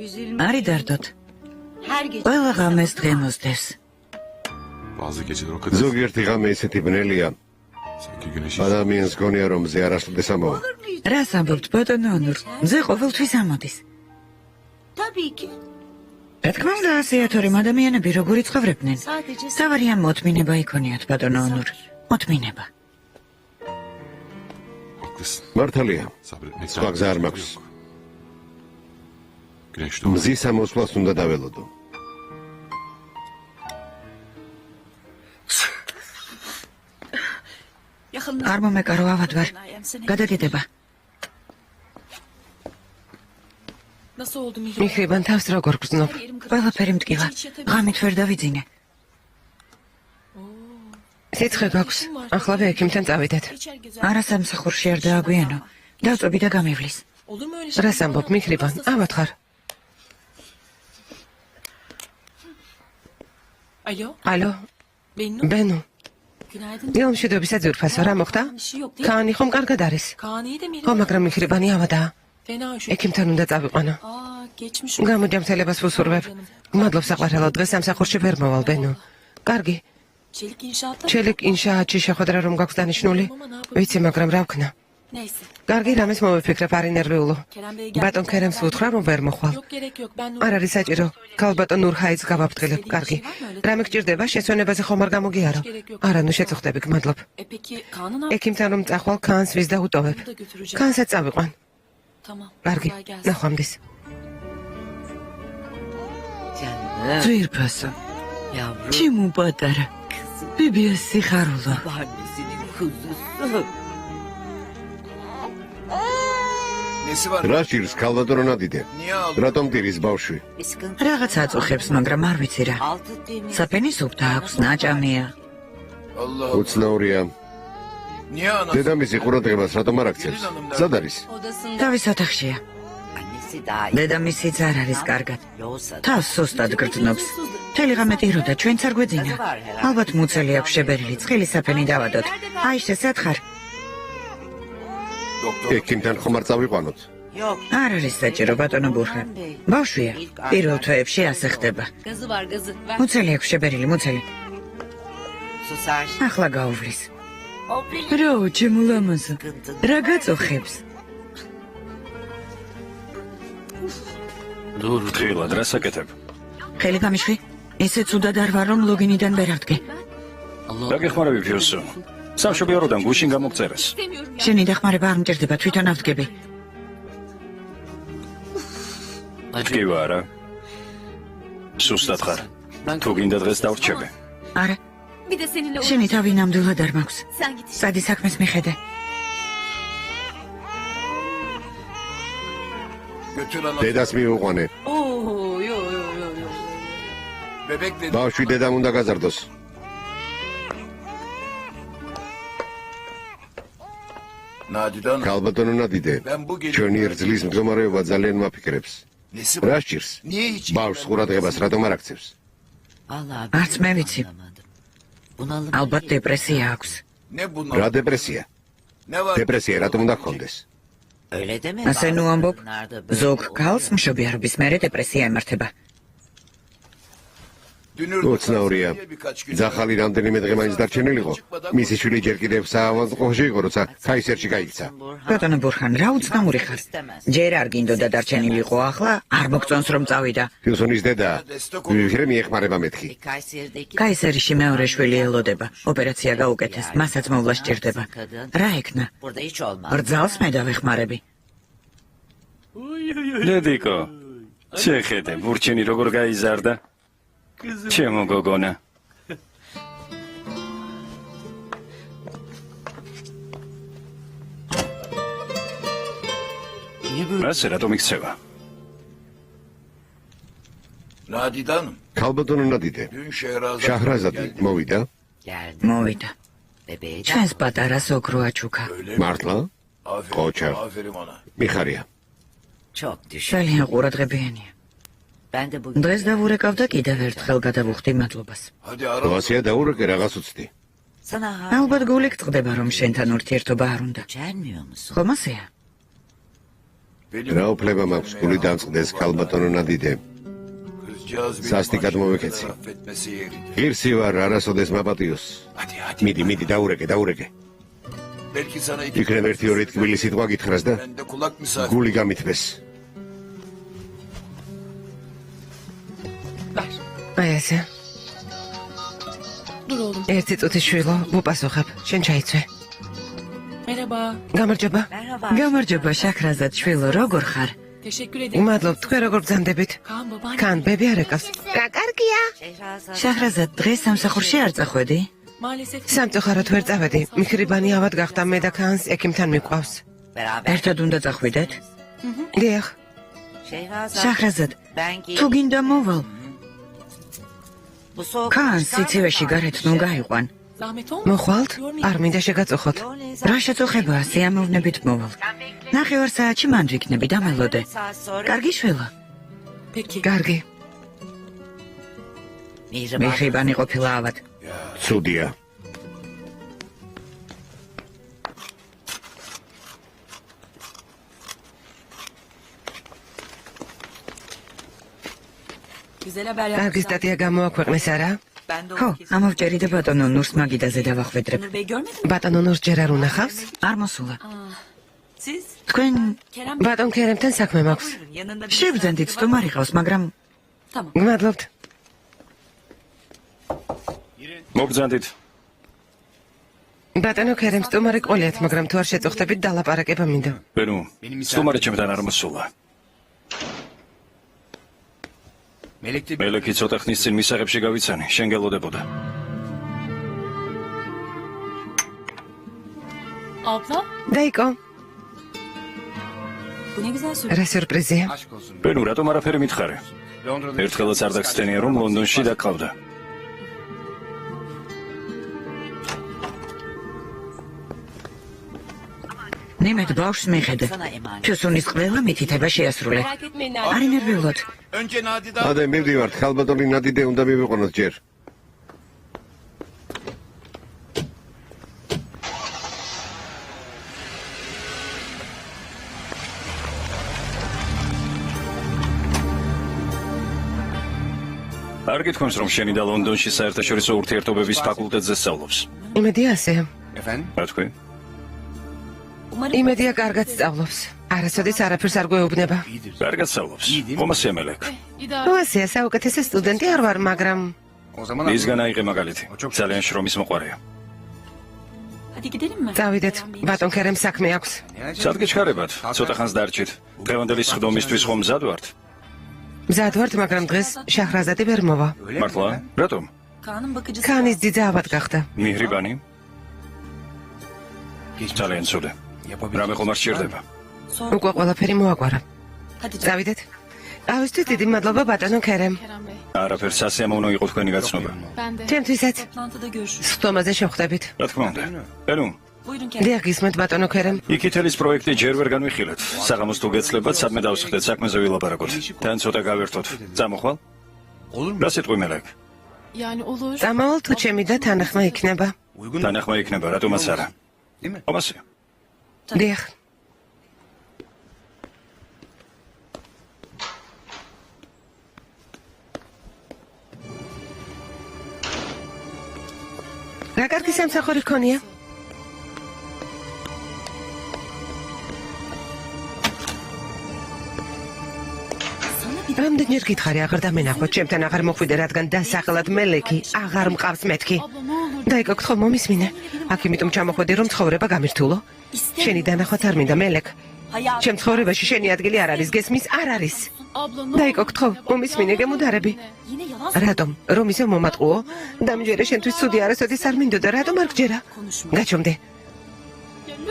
I: Üzülme.
D: არი დარდოთ.
I: Her gece.
D: ყველა ღამეს დღემოსდეს.
E: Bazı geceler o kadar
A: ზოგიერთი ღამე ისეთი ბნელია,
E: sanki güneşi
A: ადამიანს გონია რომ მზე არ ასწრდეს ამაო.
D: რას ამბობთ, ბატონო ანურ? მზე ყოველთვის ამოდის.
I: Tabii ki.
D: რა თქმა უნდა, ასეა თორემ ადამიანები როგორი ცხოვრობდნენ.
I: Sadece
D: თავარი ამ მოთმინება იქონიათ, ბატონო ანურ. მოთმინება.
E: haklısın.
A: მართალია,
E: Sabretmek
A: სხვა გზა არ მაქვს.
E: yok. Güneş doğdu.
A: მზის ამოსვლას უნდა დაველოდო.
F: Yakınlar.
D: არ მომეკარო ავად ვარ. გადაგედება.
F: Nasıl oldu Mihri?
B: მიხრებან თავს როგორ გრძნობ?
D: ყველაფერი მტკივა. ღამით ვერ დავიძინე.
B: სიცხე გაქვს. ახლავე ექიმთან წავიდეთ.
F: İçer gezer.
D: არა სამსახურში არ დააგვიანო. დავწობი და გამივლის.
F: Olur mu öyle şey?
B: რას ამბობ, მიხრებან? ავად ხარ.
F: Alo.
B: ალო,
F: Bennu.
B: ბენო.
F: Günaydın.
B: ილმშვიდობისა ძვირფასო, რა მოხდა?
F: Bir şey yok değil mi?
B: კანი ხომ კარგად არის?
F: Kaan iyi de miydi?
B: ხო, მაგრამ მიხრიბანი ავადაა.
F: Fena şu.
B: ექიმთან უნდა წავიყვანო.
F: Aa geçmiş.
B: გამოჯამთელებას ვუსურვებ. მადლობ საყვარელო, დღეს სამსახურში ვერ მოვალ, ბენო. კარგი.
F: Çelik inşaatta.
B: ჩელიკ ინშაატში შეხვედრა რომ გაქვს დანიშნული? ვიცი, მაგრამ რა ვქნა?
F: Neyse.
B: კარგი, რამეს მოვიფიქრებ, არ ინერვიულო.
F: Kerem Bey
B: ბატონ ქერემს ვუთხრა, რომ ვერ მოხვალ.
F: Yok gerek yok. Ben
B: არ არის საჭირო. ქალბატონ ნურჰაიც გავაფრთხილებ, კარგი. რა მეგჭირდება, შესვენებაზე ხომ არ გამოგიარო? არა, ნუ შეწუხდები, გმადლობ.
F: E peki Kaan'ın abi?
B: ექიმთან რომ წახვალ, კანს ვის დაუტოვებ.
F: Bunu da götüreceğim.
B: კანსაც წავიყვან.
F: Tamam.
B: კარგი,
F: Kolay gelsin.
B: ნახვამდის.
D: Canım. ძვირფასო. ჩემო პატარა. ბიბიას სიხარულო.
I: Babaannesinin kuzusu.
J: Nesi var?
A: რა ჭირს ქალბატონო ნადიდე?
J: Niye aldın?
A: რატომ ტირის ბავშვი?
I: Bir sıkıntı.
D: რაღაც აწუხებს, მაგრამ არ ვიცი რა.
I: Altı temiz.
D: საფენის უფთა აქვს, ნაჭამია.
J: Allah Allah.
A: უცნაურია.
J: Niye anasını?
A: დედამისი ყურადღებას რატომ არ აქცევს? სად არის?
D: თავის ოთახშია.
I: Annesi daha iyi.
D: დედამისიც არ არის კარგად.
I: Yoğsa da.
D: თავს სუსტად გრძნობს. მთელი ღამე ტიროდა, ჩვენც არ გვეძინა. ალბათ მუცელი აქვს შებერილი, ცხელი საფენი დავადოთ. აი შესათხარ.
J: Doktor.
A: ექიმთან ხომ არ წავიყვანოთ?
I: Yok.
D: არ არის საჭირო ბატონო ბურხა. ბავშვია. პირველ თვეებში ასე ხდება.
H: Gazı var gazı. Ver.
D: მუცელი აქვს შებერილი, მუცელი.
I: Susar.
D: ახლა გაუვლის.
I: O benim
D: რო ჩემო ლამაზო.
I: sıkıntım.
D: რა გაწუხებს?
C: ფრთხილად რა საკეთებ?
D: ხელი გამიშვი? ესე ცუდად არ ვარ რომ ლოგინიდან ვერ ავდგე.
C: რა გეხმარები ფიუსო? სამშობიაროდან გუშინ გამოგწერეს.
H: İstemiyorum ya.
D: შენი დახმარება არ მჭირდება, თვითონ ავდგები.
C: კი ვარა. სუსტად ხარ. თუ გინდა დღეს დავრჩები.
D: არა,
H: Bir de seninle
D: შენი თავი ნამდვილად არ მაქვს.
H: Sen git işte.
D: სადი საქმეს მიხედე.
J: Götür anasını.
A: დედას მიუყვანე.
F: Oo yo.
J: Bebek dedi.
A: ბავშვი დედამ უნდა გაზარდოს.
J: Nadide Hanım.
A: ქალბატონო ნადიდე.
J: Ben bu gece...
A: ჩვენი რძლის მდგომარეობა ძალიან მაფიქრებს.
J: Nesi var?
A: რა ჭირს?
J: Niye hiç?
A: ბავშვს ყურადღებას რატომ არ აქცევს?
I: Vallahi
D: არც მე ვიცი.
I: bunalım.
D: ალბათ დეპრესია აქვს.
J: Ne bunlar?
A: რა depresია?
J: Ne var?
A: depresია რატომ უნდა გქონდეს?
I: Öyle deme.
D: ასე ნუ ამბობ.
I: Bunlar da böyle
D: ზოგ
I: olur.
D: ქალს მშობიარობის მერე დეპრესია ემართება.
J: Dünür
A: უცნაურია.
J: birkaç gün.
A: ძახალი რამდენიმე დღე მაინც დარჩენილიყო. მისი შვილი ჯერ კიდევ საავადმყოფოში იყო, როცა ქაისერში გაიქცა.
D: ბატონო ბურხან, რა უცნაური ხარ? ჯერ არ გინდოდა დარჩენილიყო, ახლა არ მოგწონს რომ წავიდა.
A: ჰიუსონის დედა ვიღრე მიეხმარება მეთქი.
I: Kayseri'deki
D: კაისერიში მეორე შვილი ელოდება. ოპერაცია გაუკეთეს, მასაც მოვლა სჭირდება. რა ეკნა?
I: burada hiç olmaz.
D: რძალს მე დავეხმარები.
C: დედიკო. შეხედე, ბურჩენი როგორ გაიზარდა? ჩემო გოგონა. ასე რატომ იქცევა?
J: Nadide Hanım.
A: ქალბატონო ნადიდე.
J: Dün Şehrazat.
A: შაჰრაზადი მოვიდა?
I: Geldi.
D: მოვიდა.
I: Bebeği de
D: ჩვენს პატარას ოქრო აჩუქა.
J: Öyle mi?
A: მართლა?
J: Aferin.
A: Koçer.
J: Aferin ona.
A: მიხარია.
I: çok düşün.
D: ძალიან ყურადღებიანია.
I: Ben de bugün
D: დღეს დავურეკავ და კიდევ ერთხელ გადავუხდი მადლობას.
J: Hadi ara.
A: როასია დაურეკე რაღაც უცდი.
I: sana
D: ალბათ გული გწყდება რომ შენთან ურთიერთობა არ უნდა.
I: gelmiyor musun?
D: ხომ ასეა?
J: Benim
A: რა უფლება მაქვს გული დამწყდეს ქალბატონო ნადიდე?
J: kızcağız benim
A: Სასტიკად
J: aşkımı
A: მოვეკეცი.
J: affetmesi yerinde.
A: ღირსი ვარ არასოდეს მაპატიოს.
J: Hadi hadi.
A: მიდი დაურეკე.
J: Belki sana iki
A: იქნებ ერთი ორი თბილი სიტყვა გითხრას და
J: ben de kulak misafir.
A: გული გამithbes.
F: Ver.
B: აი ესე.
F: Dur oğlum.
B: ერთი წუთი შვილო, ვუპასუხებ. შენ ჩაიცვე.
F: Merhaba.
B: გამარჯობა.
I: Merhaba.
D: გამარჯობა შახრაზად შვილო, როგორ ხარ?
F: Teşekkür ederim.
B: მადლობ, თქვენ როგორ ბრძანდებით?
F: Kaan babaanne.
B: კან ბები არ ეკავს.
G: კარგია.
I: Şehrazat.
D: შახრაზად დღეს სამსახურში არ წახვედი?
F: Maalesef.
B: სამწუხაროდ ვერ წავედი. მიხრიბანი ავად გახდა მე და კანს ექიმთან მიყვავს.
I: Beraber.
D: ერთად უნდა წახვიდეთ?
B: დიახ.
I: Şehrazat.
D: შახრაზად,
I: Ben
D: თუ
I: giyim.
D: გინდა მოვალ.
I: Bu soğuk.
D: კანს სიცივეში გარეთ ნუ გაიყვან.
F: Zahmet olma.
B: მოხვალთ? არ მინდა შეგაწუხოთ.
D: რა შეწუხებაა, სიამოვნებით მოვალ. ნახევარ საათში მან ვიქნები, დამელოდე.
I: Saat sonra.
D: კარგი შვილო.
F: Peki.
B: კარგი.
D: მიხრიბანი ყოფილა ავად.
A: ცუდია.
B: კარგი სტატია გამოაქვეყნეს არა?
D: ხო, ამოვჭერი და ბატონო ნურს მაგიდაზე დავახვედრებ.
B: ბატონო ნურს ჯერ არ უნახავს?
D: არ მოსულა. თქვენ
B: ბატონ ქერემთან საქმე მაქვს.
D: შევძენდით სტუმარი ყავს, მაგრამ
B: გმადლობთ.
C: მოგზანდით.
B: ბატონო ქერემ სტუმარი ყოლიათ, მაგრამ თუ არ შეწუხდებით დალაპარაკება მინდა.
C: ბენუ, სტუმარი ჩემთან არ მოსულა. მელექი ცოტა ხნის წინ მისაღებში გავიცანი, შენ გელოდებოდა.
F: Abla,
B: დაიკო,
F: bu ne güzel sürpriz.
B: რა სიურპრიზია?
C: ბენუ, რატომ არაფერი მითხარი? ერთხელაც არ დაგცდენია, რომ ლონდონში დაკავდა.
D: ნიმედ ბავშვს მიხედე. ფიუსუნის ყველა მითითება შეასრულე. არ ინერვიულოთ.
A: ადე მივდივართ, ხალბატონი ნადიდე უნდა მივიყვანოთ ჯერ.
C: არ გითხოვს რომ შენი და ლონდონში საერთაშორისო ურთიერთობების ფაკულტეტზე სწავლობს.
B: იმედია ასე.
C: რა თქვი?
B: იმედია კარგად სწავლობს. არასოდეს არაფერს არ გვეუბნება.
C: კარგად სწავლობს. ხომასია მელეკ.
B: ნუ ასეა, საუკეთესო სტუდენტი არ ვარ, მაგრამ
C: მისგან აიღე მაგალითი. ძალიან შრომის მოყვარია.
F: Hadi gidelim mi?
B: წავიდეთ. ბატონ ქერემ საქმე აქვს.
C: სად გეჩქარებათ? ცოტა ხანს დარჩით. დღევანდელი სხდომისთვის ხომ მზად ვართ?
B: მზად ვართ, მაგრამ დღეს შაჰრაზადი ვერ მოვა.
C: მართლა? რატომ?
F: Kaan'ın bakıcısı.
B: ქანის ძიძა ავად გახდა.
C: მიჰრიბანი? ძალიან ცუდი. რამე ხომ არ სჭირდება?
B: უკვე ყველაფერი მოაგვარა.
F: Hadi canım.
B: წავიდეთ. ავისთვის დიდი მადლობა ბატონო ქერემ.
F: Kerem Bey.
C: არაფერს ასიამოვნო იყო თქვენი გაცნობა.
F: Ben de.
B: ჩემთვისაც
F: Toplantıda görüşürüz.
B: სხდომაზე შევხვდებით.
C: რა თქმა უნდა. ბენუ,
F: Buyurun Kerem.
B: დიახ, გისმენთ ბატონო ქერემ.
C: იქითელის პროექტი ჯერ ვერ განვიხილეთ. საღამოს თუ გეცლებათ, სადმე დავსხდეთ, საქმეზე ვილაპარაკოთ. თან ცოტა გავერთოთ. წამოხვალ? რა სიტყვი მელეკ?
F: Yani olur.
B: წამავალ თუ ჩემი და თანახმა იქნება.
C: თანახმა იქნება, რატომაც არა. ხომასია.
B: დიახ. რა კარგი სამსახური გქონია? რამდენჯერ გითხარი აღარ დამენახო, ჩემთან აღარ მოხვიდე, რადგან დასახელად მელექი აღარ მყავს მეთქი.
F: Abla ne olur.
B: დაიკო, გთხოვ მომისმინე. აქ იმიტომ ჩამოხვედი, რომ ცხოვრება გამირთულო. შენი დანახვაც არ მინდა, მელეკ. ჩემ ცხოვრებაში შენი ადგილი არ არის, გესმის, არ არის.
F: Abla ne
B: დაიკო,
F: olur.
B: გთხოვ მომისმინე, გემუდარები.
F: Yine yalan
B: რატომ? რომ ისე მომატყუო? დამჯერე შენთვის ცუდი არასოდეს არ მინდოდა, რატომ არ გჯერა? გაჩვენდე.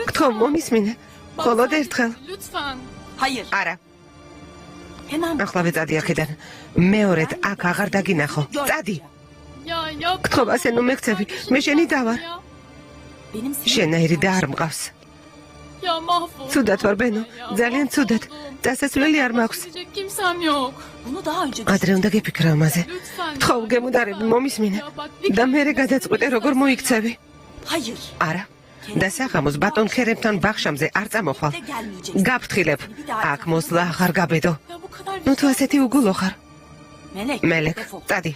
B: გთხოვ მომისმინე. მხოლოდ ერთხელ.
F: Lütfen.
I: Hayır.
B: არა.
I: Hemen
B: ახლავე წადი აქედან. მეორედ აქ აღარ დაგინახო. წადი.
F: Ya yapma.
B: გთხოვ ასე ნუ მეხცები. მე შენი დავარ.
F: Ya,
I: benim senin
B: შენაირი და არ მყავს.
F: ya mahvoldum.
B: ცუდად ვარ ბენო.
F: Ya,
B: ძალიან ცუდად. დასასვლელი არ მაქვს.
F: Gidecek kimsem yok.
I: bunu daha önce
B: ადრე უნდა გიფიქრა ამაზე.
F: Lütfen.
B: გთხოვ გემუდარები მომისმინე. და მე გადაწყვეტე როგორ მოიქცევი.
I: hayır.
B: არა. და საღამოს ბატონ ქერემთან ბახშამზე არ წამოხვალ.
I: De gelmeyeceksin.
B: გაფრთხილებ. აქ მოსვლა აღარ გაბედო.
F: Ya bu kadar
B: ნუ თუ ასეთი უგულო ხარ.
I: Melek.
B: მელეკ,
I: defol.
B: წადი.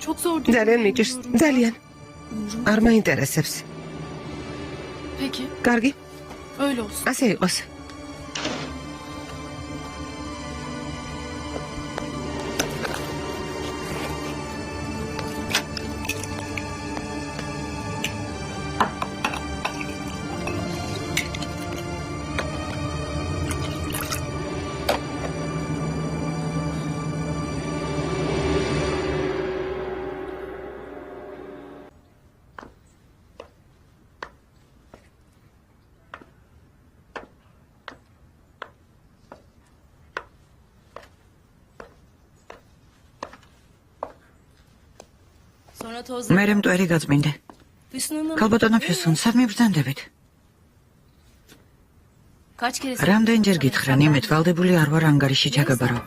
F: çok zor
B: ძალიან
F: durumda
B: მიჭირს,
F: hissediyorum.
B: ძალიან.
I: Umurumda
B: არ მაინტერესებს.
F: Peki
B: კარგი,
F: öyle olsun.
B: ასე იყოს.
H: Sonra toz.
D: მერე მტვერი გაწმინდე.
H: Füsun'un
D: ქალბატონო ფიუსუნ, სად მიბრძანდებით?
I: Kaç kere
D: რამდენჯერ გითხრა, ნიმეთ ვალდებული არ ვარ ანგარიში ჩაგაბარო.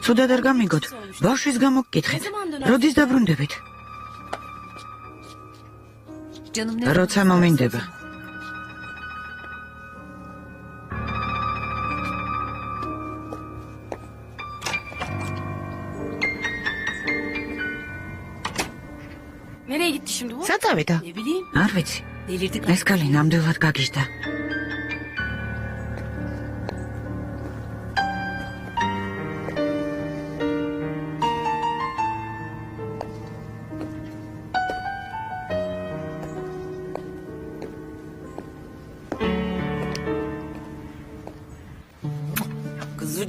D: ცუდად არ გამიგოთ. ბავშვის გამო გკითხეთ. როდის დაბრუნდებით?
H: Canım ne?
D: როცა მომინდება.
F: Nereye gitti şimdi bu?
G: სად წავიდა?
I: Ne bileyim.
D: არ ვიცი.
I: Delirdik.
D: ეს კალი ნამდვილად გაგიჟდა.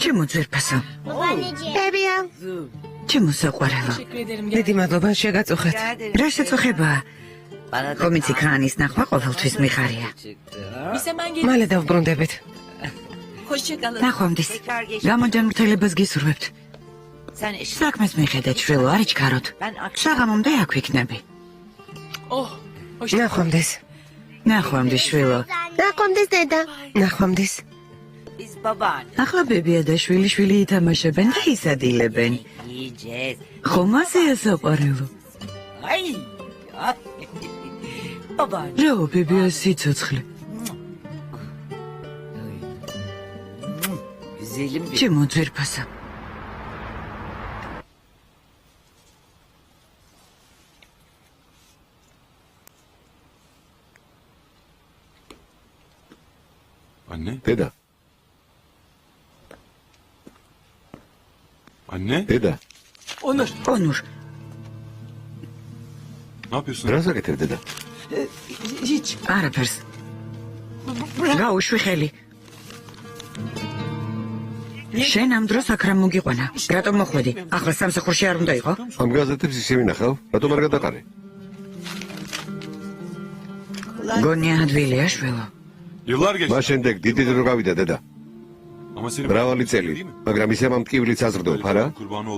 D: ჩემო ძვირფასო,
G: ებია.
D: ჩემო საყვარელო.
F: Teşekkür ederim.
B: დიდი მადლობა შეგაწუხეთ.
D: რა შეწუხებაა? ხომ იცი ქაანის ნახვა ყოველთვის მიხარია.
I: Biz hemen geliyoruz.
B: მალე დავბრუნდებით.
I: Hoşça kalın.
D: ნახვამდის. გამოჯანმრთელებას გისურვებთ.
I: Sen eşit.
D: საქმეს მიხედეთ, შვილო, არ იჩქაროთ. საღამომდე აქ ვიქნები.
F: Oh. Hoşça
B: ნახვამდის.
D: ნახვამდის, შვილო.
G: ნახვამდის დედა.
B: ნახვამდის.
I: Biz babaanne
D: ახლა ბებია და შვილი ითამაშებენ და ისადილებენ.
I: yiyeceğiz.
D: ხომ ასეა საყვარელო?
I: Ay. Ay. Babaanne.
D: რაო ბებია სიცოცხლე.
I: Güzelim bir.
D: ჩემო ძვირფასო.
E: Anne,
A: დედა,
E: anne.
A: დედა,
D: ონურ,
E: Ne yapıyorsun?
A: რას აკეთებ დედა?
D: არაფერს. გაუშვი ხელი. შენ ამ დროს აქ რა მოგიყვანა? რატომ მოხვედი? ახლა სამსახურში არ უნდა იყო?
A: ამ გაზეთებს ისე ვინახავ? რატომ არ გადაყარე?
D: გონია ადვილია, შვილო.
E: Yıllar geçti.
A: მას შემდეგ დიდი დრო გავიდა დედა.
E: Ama seni
A: მრავალი წელი,
E: değil mi?
A: მაგრამ ისე ამ მტკივილიც აზრდობ, არა?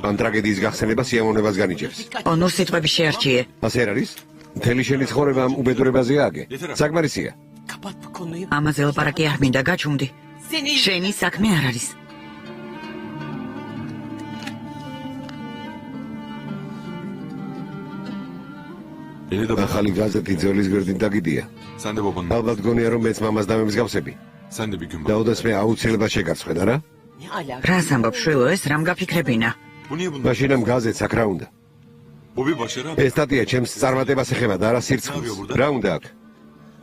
A: ამ ტრაგედიის გახსენება სიამოვნებას განიჭებს.
D: ონურ სიტყვები შეარჩიე.
A: ასე არ არის? მთელი შენი ცხოვრება ამ უბედურებაზე ააგე. საკმარისია.
I: Kapat bu konuyu.
D: ამაზე ლაპარაკი არ მინდა, გაჩუმდი.
I: Seni
D: შენი საქმე არ არის.
E: Beni de
A: ახალი გაზეთი ძოლის გვერდით დაგიდია.
E: Sen de babanın.
A: ალბათ გონია რომ მეც მამას დამემსგავსები.
E: Sen de bir gün
A: და
E: bak.
A: უდასმე აუცილებლად შეგარცხვენ, არა?
I: ne alaka?
D: რას ამბობ, შვილო, ეს რამ გაფიქრებინა?
E: Bu niye bunlar?
A: მაშინ ამ გაზეთს აქ რა უნდა?
E: Bu bir başarı.
A: ეს სტატია ჩემს წარმატებას ეხება და არა სირცხვილს. რა უნდა აქ?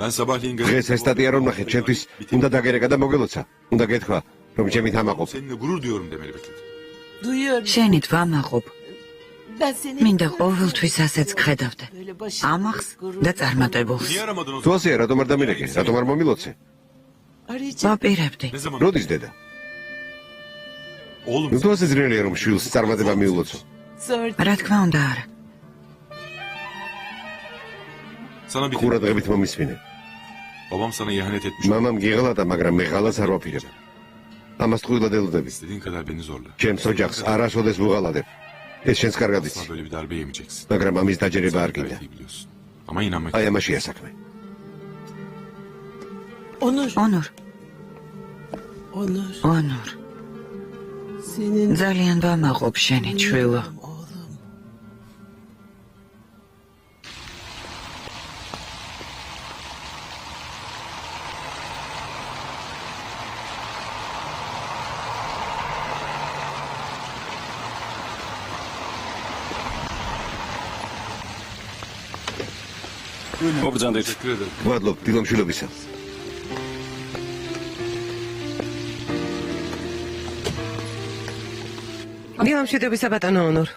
E: Ben sabahleyin
A: დღეს ეს სტატია რომ ნახეთ, ჩემთვის უნდა დაგერეკა და მოგელოცა. უნდა გეთქვა, რომ ჩემი თამაყობ.
E: Seninle gurur duyuyorum demeli bekledi.
I: Duyuyorum.
D: შენით ვამაყობ.
I: Ben seni
D: მინდა ყოველთვის ასეც გხედავდე.
I: böyle başarılı.
D: ამახს და წარმატებულს.
E: Niye aramadın o
A: თუ
E: zaman?
A: ასეა, რატომ არ დამირეკე? რატომ არ მომილოცე?
I: Arayacağım.
D: ვაპირებდი.
E: Ne zaman?
A: როდის დედა?
E: Oğlum
A: ნუ თუ ასე ძნელია რომ შვილს წარმატება მიულოცო.
I: Sor.
D: რა თქმა უნდა არა.
E: sana bir
A: ყურადღებით მომისმინე.
E: babam sana ihanet etmiş.
A: მამამ გიღალატა, მაგრამ მე ღალას არ ვაფირებ. ამას ტყუილად ელოდები.
E: İstediğin kadar beni zorla.
A: ჩემს ოჯახს არასოდეს ვუღალადებ. ეს შენს კარგად იცი,
E: Asla böyle bir darbe yemeyeceksin.
A: მაგრამ ამის დაჯერება არ გინდა.
E: Gayet iyi biliyorsun. Ama inanmak
A: აი ამაშია საქმე.
I: Onur.
D: ონურ,
I: Onur.
D: ონურ.
I: Senin
D: ძალიან ვამაყობ შენით, შვილო.
I: oğlum.
C: მოგზანდით.
E: Teşekkür ederim.
A: გვადლობ დილომშვილობისა.
B: დილამშვიდობისა ბატონო ონურ.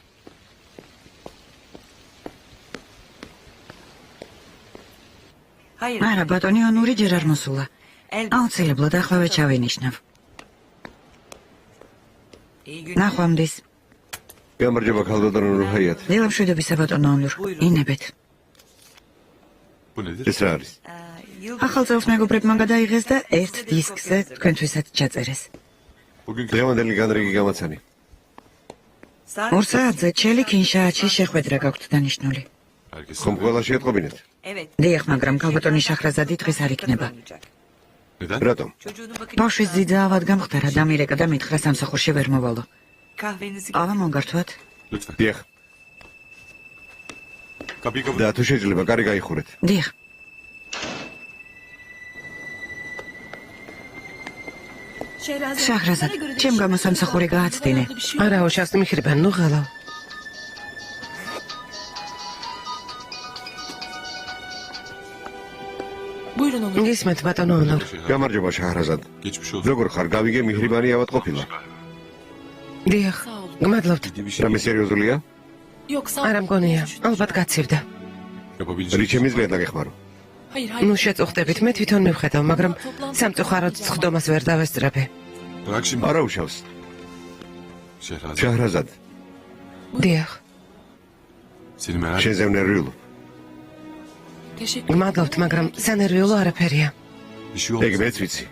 I: Hayır.
D: არა, ბატონი ონური ჯერ არ მოსულა. აუცილებლად ახვევე ჩავინიშნავ.
I: İyi gün.
D: ნახვამდის.
A: გამარჯობა ქალბატონო რუჰაიათ.
D: დილამშვიდობისა ბატონო ონურ. ინებეთ.
E: Bu nedir?
A: ეს რა არის?
D: ახალ წელს მეგობრებმა გადაიღეს და ერთ დისკზე თქვენთვისაც ჩაწერეს.
E: Bugünkü
A: დღევანდელი განრიგი გამოცანი.
D: 2 საათზე ჩელი კინშააჩი შეხვედრა გაქვთ დანიშნული.
E: herkes
A: ხომ ყველა შეეტყობინეთ?
I: Evet.
D: დიახ, მაგრამ ქალბატონი შახრაზადი დღეს არ იქნება.
E: Neden?
A: რატომ?
D: ბავშვის ძიძაავად გამხდარა და მირეკა და მითხრა სამსახურში ვერ მოვალო. ყავა მონგართვათ?
E: Lütfen.
A: დიახ.
E: Kapıyı kapı.
A: და თუ შეიძლება, კარი გაიხურეთ.
D: დიახ. შაჰრაზად, ჩემ გამო სამსახური გააცდინე.
B: არაო, შას მიხრიბან, ნუ ღალავ.
F: Buyurun Onur.
B: გისმენთ, ბატონო ონორ.
A: გამარჯობა შაჰრაზად.
E: Geçmiş olsun.
A: როგორ ხარ? გავიგე მიჰრიბანი ავად ყოფილა.
B: დიახ, გმადლობთ.
A: რამე სერიოზულია?
F: Yok sağ ol.
B: არა მგონია, ალბათ გაცივდა.
E: Yapabileceğim.
A: რით შემიძლია დაგეხმარო?
F: Hayır hayır.
B: ნუ შეწუხდებით, მე თვითონ მივხედავ, მაგრამ სამწუხაროდ ხდომას ვერ დავესწრაფე.
E: Bırak şimdi.
A: არა უშავს.
E: Şehrazat.
A: შაჰრაზად,
B: დიახ,
E: Seni merak
A: შენზე ვნერვიულობ.
F: Teşekkür
B: გმადლობთ, მაგრამ სანერვიულო არაფერია.
E: Bir şey
A: ეგ
E: olmaz.
A: მეც ვიცი.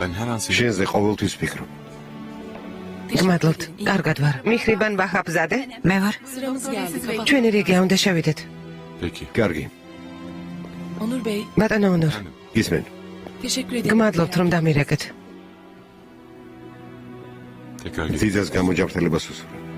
E: Ben her an seni...
A: შენზე ყოველთვის ვფიქრობ.
B: გმადლობთ, კარგად ვარ. მიხრიბან ვახაბზადე?
D: მე ვარ.
F: Sıramız geldi. Kapat.
B: ჩვენი რიგია უნდა შევიდეთ.
E: Peki.
A: კარგი,
F: Onur Bey,
B: ბატონო ონორ,
A: გისმენ.
F: teşekkür ederim.
B: გმადლობთ, რომ დამირეკეთ.
E: Tekrar gel.
A: ძიძას გამოჯანმრთელებას უსურვებ.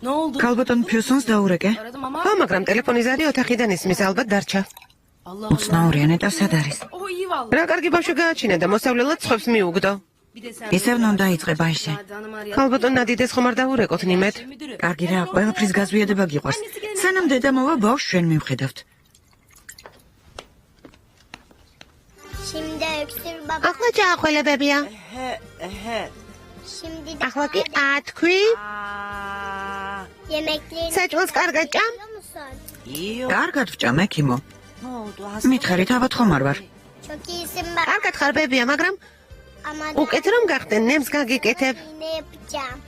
F: Ne oldu?
D: ქალბატონ ფიუსონს დაურეკე.
F: Aradım ama.
B: ხო, მაგრამ ტელეფონი ზარი ოთახიდან ისმის, ალბათ დარჩა.
F: Allah Allah.
D: უცნაური ანეტა სად არის?
F: O iyi valla.
B: რა კარგი ბავშვი გააჩინა და მოსავლელად ცხობს მიუგდო.
D: ისევ ნონდა იწყება ისე.
B: ალბათ ნადიდეს ხომ არ დაურეკოთ ნიმეთ.
D: კარგი რა, ყველაფრის გაზვიადება გიყვარს. სანამ დედა მოვა, ბავშვს ჩვენ მივხედავთ.
G: Şimdi öksür baba.
B: ახლა ჩაახველებებია.
G: Şimdi de
B: ახლა კი ათქვი,
G: yemeklerini
B: საჭმელს კარგად ჭამ.
G: biliyor musun?
D: კარგად ვჭამე, ქიმო. მითხარით, ავად ხომ არ ვარ.
G: Çok iyisin baba.
B: კარგად ხარ ბებია, მაგრამ
G: Ama
B: უკეთ რომ გახდენ, ნემს გაგიკეთებ.
G: yine yapacağım.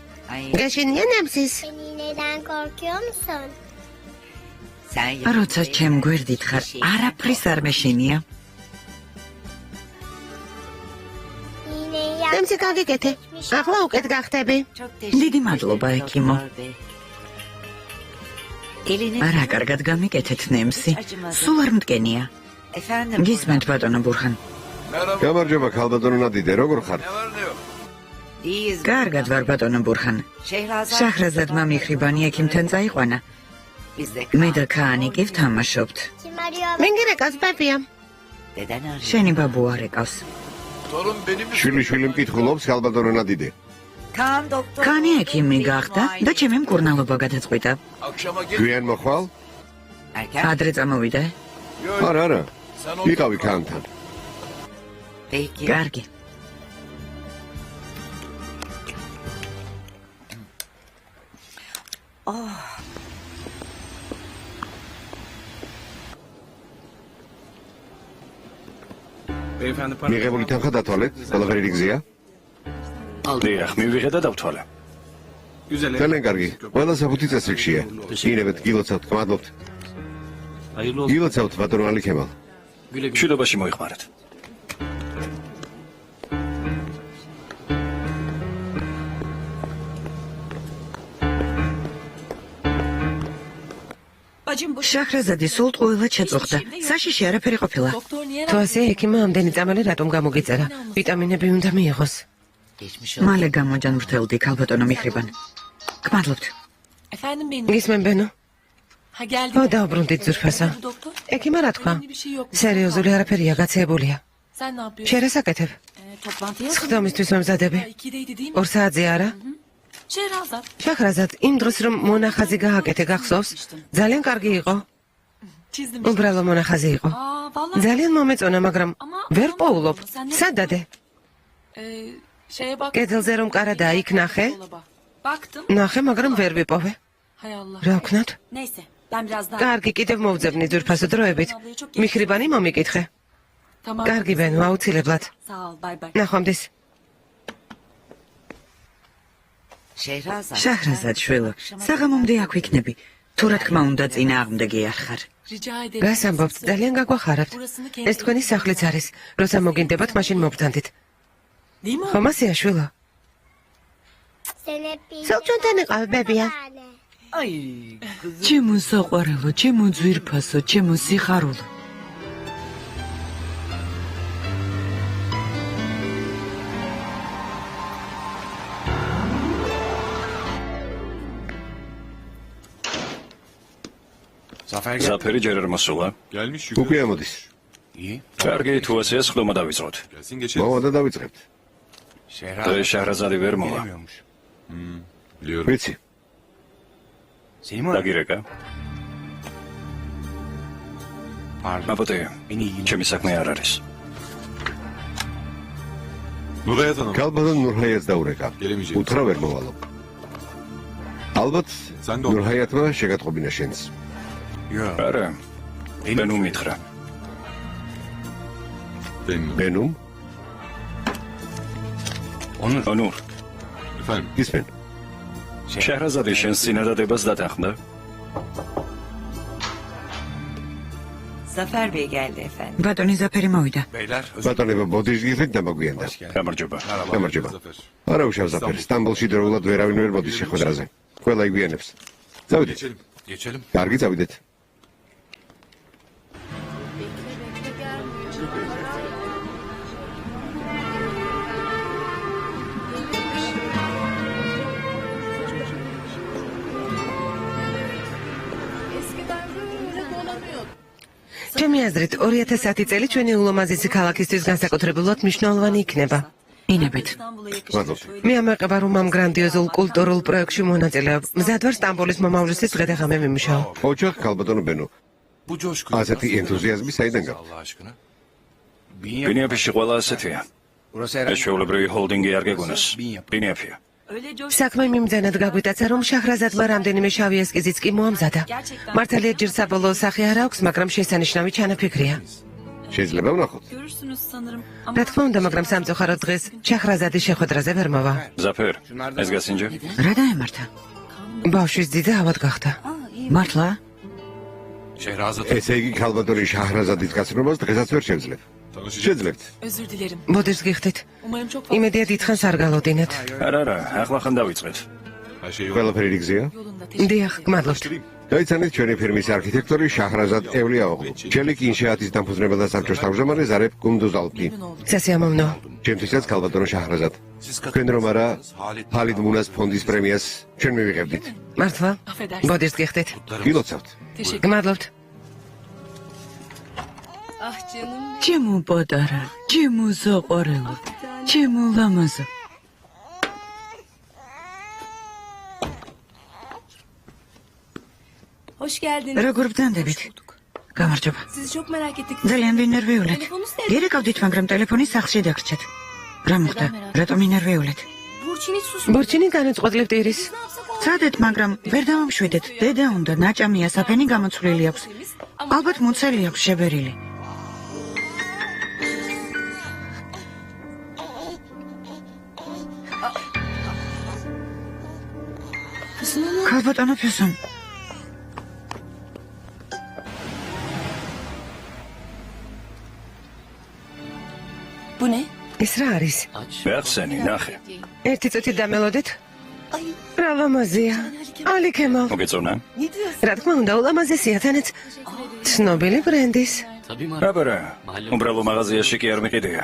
B: გაშენია ნემსის.
G: Sen iğneden korkuyor musun?
D: როცა ჩემ გვერდით ხარ, არაფრის არ მეშინია.
G: İğneyi yap.
B: ნემსი გაგიკეთე. ახლა უკეთ გახდები.
D: დიდი მადლობა, ექიმო. არა, კარგად გამიკეთეთ ნემსი. სულ არ მტკენია. გისმენთ, ბატონო ბურხან.
A: გამარჯობა ქალბატონო ნადიდე, როგორ ხარ?
D: კარგად ვარ, ბატონო ბურხან. შაჰრაზადმა მიხრიბანი ექიმთან წაიყვანა. მე და ქაანი კი ვთამაშობთ.
G: Kim arıyor?
B: მინგირეკავს ბებია.
D: შენი ბაბუ არ ეკავს.
A: შვილი მკითხულობს ქალბატონო ნადიდე.
D: ქაანი ექიმი გახდა და ჩემი მკურნალობა გადაწყვიტა.
A: გვიან მოხვალ?
D: ადრე წამოვიდე.
A: არა. იყავი ქანთან.
D: კარგი.
A: მიღებული თანხა დათვალეთ? ყველაფერი რიგზეა?
C: დიახ, მივიღე და დავთვალე.
A: ძალიან კარგი. ყველა საფუთი წესრიგშია. ინებეთ, გილოცავთ, გმადლობთ. გილოცავთ ბატონო ალიქემალ.
C: მშვიდობაში მოიხმარეთ.
D: შაჰრაზადი სულ ტყუილად შეწუხდა. საშიში არაფერი ყოფილა.
F: Doktor niye
B: თუ ასე ექიმმა ამდენი წამალი რატომ გამოგიწერა? ვიტამინები უნდა მიიღოს.
D: მალე გამოჯანმრთელდი, ქალბატონო მიხრიბან. გმადლობთ.
F: Efendim benim.
B: გისმენ ბენო?
F: Ha geldi.
B: ო დაუბრუნდით ძურფასა.
F: Doktor.
B: ექიმმა რა თქვა?
F: Önemli bir şey yok.
B: სერიოზული არაფერია, გაცეებულია.
F: Sen ne yapıyorsun?
B: შენ რა საკეთებ?
F: Toplantıya mı?
B: სხდომისთვის მომზადები.
F: 2'deydi değil mi?
B: 2 საათზე არა?
F: Şehrazat.
B: შაჰრაზად, იმ დროს რომ მონახაზი გააკეთე გახსოვს, ძალიან კარგი იყო.
F: Çizdim.
B: უბრალო მონახაზი იყო.
F: Aa vallahi.
B: ძალიან მომეწონა, მაგრამ ვერ პოულობ. სად დადე?
F: Şeye bak.
B: კედელზე რომ კარადაა, იქ ნახე?
F: Dolaba. Baktım.
B: ნახე, მაგრამ ვერ ვიპოვე.
F: Hay Allah.
B: რა ვქნათ?
F: Neyse. Ben birazdan.
B: კარგი, კიდევ მოვძებნი ძურფასო დროებით. მიხრიბანი მომიკითხე.
F: Tamam.
B: კარგი ბენო, აუცილებლად.
F: Sağ ol. Bay bay.
B: ნახვამდის.
D: შაჰრაზად შვილო, საღამომდე აქ ვიქნები. თუ რა თქმა უნდა წინააღმდეგი არ ხარ.
B: რას ამბობთ? ძალიან გაგვახარებთ. ეს თქვენი სახლიც არის. როცა მოგინდებათ, მაშინ მოგბრძანდით. ხომ ასეა შვილო? სულჩუნთან იყავ ბებია.
D: ჩემო საყვარელო, ჩემო ძვირფასო, ჩემო სიხარულო.
C: ზაფერი ჯერ არ მოსულა.
E: Gelmiş
A: უკვე ამოდის.
C: კარგი, თუ ასეა სხდომა დავიწყოთ.
E: Gelsin geçelim.
A: მოვა და დავიწყებთ.
C: დღეს შაჰრაზადი ვერ მოვა.
E: Biliyorum.
A: ვიცი,
C: დაგირეკა. აბოთე, ჩემი საქმე არ არის.
E: Nurayat Hanım.
A: ქალბატონ ნურჰაიას დაურეკა.
E: გელემიჟე.
A: უთხრა ვერ მოვალო. ალბათ
E: სანდო.
A: ნურჰაიათმა შეგატყობინა შენს.
C: არა. ბენუ მითხრა.
E: Benim.
A: ბენუმ,
C: ონურ,
E: Efendim.
A: ისმენ.
C: შაჰრაზადი შენს წინადადებას დათანხმდა.
I: Zafer Bey geldi efendim.
D: ბატონი ზაფერი მოვიდა.
A: ბატონებო, ბოდიშ გიხდით და მოგვიანდა.
C: გამარჯობა.
A: გამარჯობა.
E: Zafer.
A: არა უშავ ზაფერი, სტამბოლში დროულად ვერავინ ვერ მოდის შეხვედრაზე. ყველა იგვიანებს. წავიდეთ.
E: Geçelim. Geçelim.
A: კარგი, წავიდეთ.
B: ჩემი აზრით 2010 წელი ჩვენი ულამაზესი ქალაქისთვის განსაკუთრებულად მნიშვნელოვანი იქნება.
D: ინებით.
A: მადლობთ.
B: მე ამაყება რომ ამ გრანდიოზულ კულტურულ პროექტში მონაწილეობ. მზად ვარ სტამბოლის მომავლისთვის გადაღამე მიმუშაო.
A: ოჩახ ქალბატონო ბენუ.
E: Bu coşku.
A: ასეთი ენთუზიაზმი საიდან გაქვს?
E: Allah aşkına.
C: ბინიაფიში ყველა ასეთია. ეს შეულებრივი ჰოლდინგი არ გეგონოს. ბინიაფია.
B: საქმე მიმძანად გაგვიტაცა რომ შაჰრაზადმა რამდენიმე შავი ესკიზიც კი მოამზადა. მართალია ჯერ საბოლოო სახე არ აქვს, მაგრამ შესანიშნავი ჩანაფიქრია.
A: შეიძლება ვნახოთ.
F: Görürsünüz sanırım.
B: რა თქმა უნდა, მაგრამ სამწუხაროდ დღეს შაჰრაზადის შეხვედრაზე ვერ მოვა.
C: ზაფერ, ეს გასინჯა?
D: რა დაემართა?
B: ბავშვის ძიდა ავად გახდა.
D: მართლა?
E: Şehrazat.
A: ესე იგი ქალბატონი შაჰრაზადის გაცნობას დღესაც ვერ შევძლებ. შეძლებთ.
F: Özür dilerim.
B: მოდეს გიხდით.
F: Umarım çok fazla
B: იმედია დიდხანს არ გალოდინეთ.
C: არა, ახლა ხან დავიწყეთ.
E: Her şey yolunda.
A: ყველაფერი რიგზეა?
F: yolunda. Teşekkür
B: დიახ, გმადლობთ.
A: გაიცანით ჩვენი ფირმის არქიტექტორი შაჰრაზად ევლიაოღლუ. ჩელიკ ინშაატის დამფუძნებელთა საბჭოს თავმჯდომარე ზარებ გუნდუზალპი.
B: სასიამოვნო.
A: ჩემთვისაც ქალბატონო შაჰრაზად. თქვენ რომ არა ჰალიდ მუნას ფონდის პრემიას ჩვენ მივიღებდით.
B: მართლა?
F: Affedersin.
B: მოდეს გიხდით.
A: გილოცავთ.
F: Teşekkür.
B: გმადლობთ.
H: Ah canım.
D: ჩემო პატარა, ჩემო საყვარელო, ჩემო ლამაზო.
H: Hoş geldiniz.
D: როგორ ბრძანდებით? გამარჯობა.
H: Sizi çok merak ettik.
D: ძალიან ვინერვიულეთ. გერეკავდით, მაგრამ ტელეფონი სახლში დაგრჩეთ. რა მოხდა? რატომ ინერვიულეთ?
H: Burçin'i sus.
B: ბურჩინი განეწყობლებთ ირის.
D: წადეთ, მაგრამ ვერ დავამშვიდეთ. დედა უნდა ნაჭამია საფენი გამოცვლილი აქვს. ალბათ მუცელი აქვს შებერილი. ქალბატონო ფესო.
H: Bu ne?
B: ეს რა არის?
C: ახსენი, ნახე.
B: ერთი წუთი დამელოდეთ. რა ლამაზია. ალი ქემალ.
C: მოგეწონა?
B: რა თქმა უნდა, ულამაზესია თანაც. ცნობილი ბრენდის.
C: აბარა, უმბრალო მაღაზიაში კი არ მიყიდია.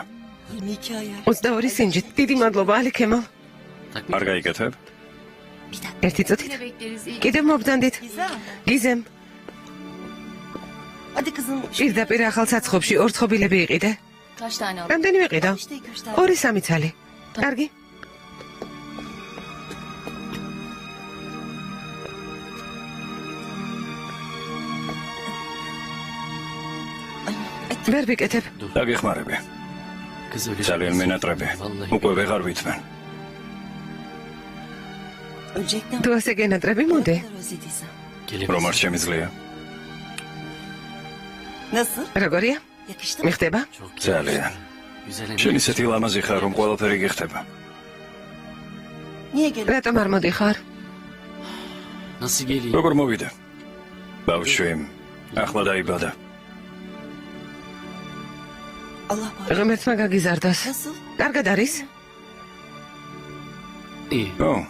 B: 22 სინჯით. დიდი მადლობა, ალი ქემალ.
C: არ გაიგეთებ?
B: ერთი წუთით.
H: Bekleriz. İyi.
B: კიდევ მობრძანდით. გიზემ.
H: Hadi kızım.
B: პირდაპირ ახალ საცხობში ორ ცხობილები იყიდე.
H: Kaç tane aldın?
B: რამდენი ვიყიდო?
H: İşte 2-3 tane.
B: 2-3 ცალი. კარგი. ვერ ვიკეთებ.
C: დაგეხმარები. ძალიან მენატრები. უკვე ვეღარ ვითმენ.
H: Ölecekten
B: თუ ასე გენატრები მოდი.
H: özlediysen.
C: რომ არ შემიძლია?
H: Nasıl?
B: როგორია?
H: Yakıştı mı?
B: მიხდება?
C: ძალიან. შენ ისეთი ლამაზი ხარ, რომ ყველაფერი გეხდება.
H: Niye geldin?
B: რატომ არ მოდიხარ?
C: როგორ მოვიდა? ბავშვი, ახლა დაიბადა.
H: Allah bağışlasın.
B: ღმერთმა გაგიზარდოს.
H: Nasıl?
B: კარგად არის?
C: ო,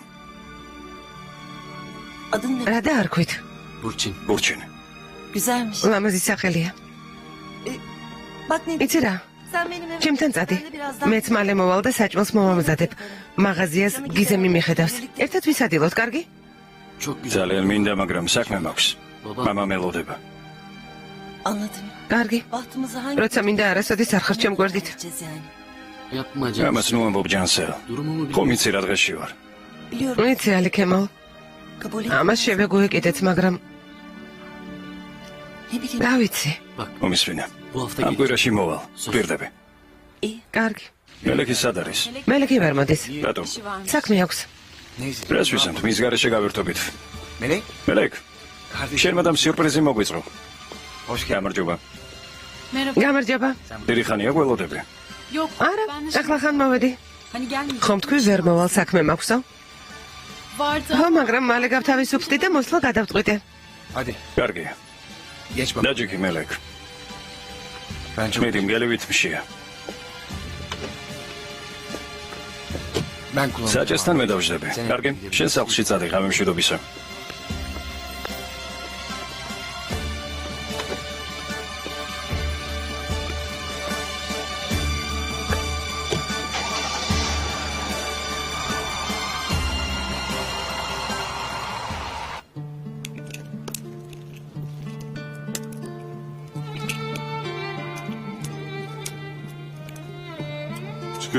H: Adın ne?
B: რა დაარქვით?
C: ბურჩინი.
H: Güzelmiş.
B: ლამაზი სახელია.
H: Bak ne
B: იცი რა?
H: sen benim eve...
B: ჩემთან წადი.
H: Ben de birazdan...
B: მეც მალე მოვალ და საჭმელს მოვამზადებ. მაღაზიას გიზემი მიხედავს. ერთად ვისადილოთ, კარგი?
C: ძალიან მინდა, მაგრამ საქმე მაქვს. მამა მელოდება.
H: Anladım.
B: კარგი.
H: Bahtımızı hangi...
B: როცა მინდა არასოდეს არ ხარ ჩემ გვერდით.
H: Gideceğiz yani.
C: ამას ნუ ამბობ ჯანსელ. ხომ იცი რა დღეში ვარ?
H: Biliyorum.
B: ვიცი ალი ქემალ.
H: Kabul et.
B: ამას შევეგუეკიდეთ, მაგრამ
H: Ne bileyim.
B: რა ვიცი.
C: მომისვენე. ამ კვირაში მოვალ. გვირდები.
B: კარგი.
C: მელექი სად არის?
B: მელექი ვერ მოდის.
C: რატომ?
B: საქმე აქვს.
C: რას ვისამთ, მის გარეშე გავერთობით. მელეკ? შენმა და სიურპრიზი მოგვიწყო. გამარჯობა.
B: გამარჯობა.
C: დიდი ხანია გველოდები.
F: Yok.
B: არა,
F: ben de
B: ახლა ხან მოვედი.
F: Hani gelmeyecek.
B: ხომ თქვი ვერ მოვალ საქმე მაქვსო?
F: Vardı.
B: ხო, მაგრამ მალე გავთავისუფლდი და მოსვლა გადავწყვიტე.
C: კარგი. დაჯიქი მელეკ. მედი მგელივით მშია. საჭესთან მე დავждები. კარგი? შენ სახლში წადი ღამე მშვიდობისა.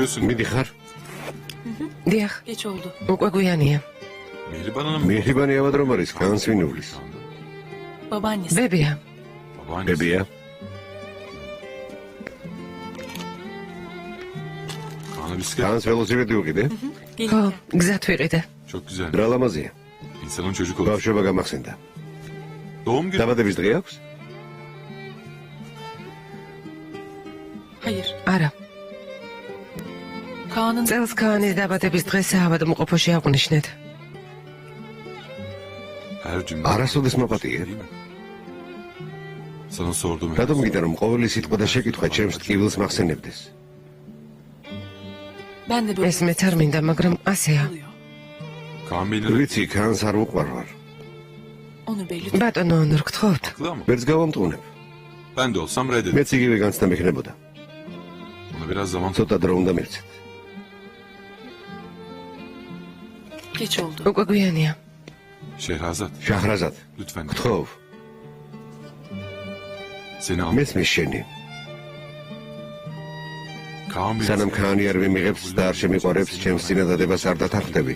A: მიდიხარ?
B: დიახ,
F: Geç oldu.
B: უკვე გვიანია.
A: მიჰრიბანი ავად რომ არის, განსვინულის.
F: Babaannesi.
B: ბებია,
A: ბებია, განს ველოსიპედი უკიდე?
B: ხო,
F: Gelin.
B: გზად ვიყიდე.
A: რა ლამაზია. ბავშვობა გამახსენდა. დაბადების დღე აქვს?
F: Hayır.
B: არა,
F: Kaan'ın
B: წელს ქაანის დაბადების დღეს საავადმყოფოში აღვნიშნეთ.
A: არასოდეს მოპატიე. რატომ გინდა რომ ყოველი სიტყვა და შეკითხვა ჩემს ტკივილს მახსენებდეს?
F: ben de böyle
B: ეს მეც არ მინდა, მაგრამ ასეა.
F: oluyor.
A: ვიცი, ქანს არ უყვარ ვარ.
F: Onur Bey lütfen.
B: ბატონო ონურ, გთხოვთ.
A: ვერც გავამტყუნებ. მეც იგივე განცდა მექნებოდა. ცოტა დრო უნდა მივცეთ.
F: Geç oldu.
B: უკვე გვიანია.
A: შაჰრაზად, გთხოვ, მესმის შენი. სანამ ქანი არ მიმიღებს და არ შემიყვარებს, ჩემს წინადადებას არ დათანხმდები.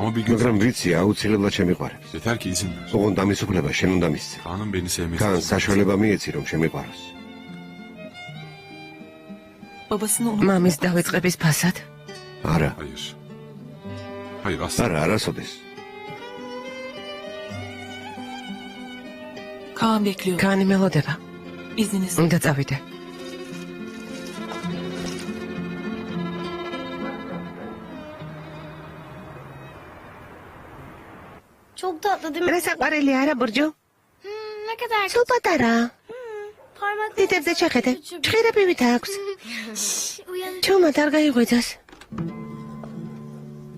A: მაგრამ ვიცი, აუცილებლად შემიყვარებს. ოღონდ ამის უფლება შენ უნდა მისცე. ქანს საშუალება მიეცი, რომ შემიყვაროს.
F: Babasını unut.
B: მამის დავიწყების ფასად.
A: არა, არა, არასოდეს.
F: Kaan bekliyor.
B: ქანი მელოდება.
F: İzniniz.
B: უნდა წავიდე.
G: Çok tatlı değil mi?
B: რა საყვარელი არა, ბურჯო?
G: Ne kadar
B: სულ პატარა.
G: parmak.
B: დიდებზე შეხედე. ჭხირებივით აქვს.
G: Uyan.
B: ჩუმად არ გაიღვიძას.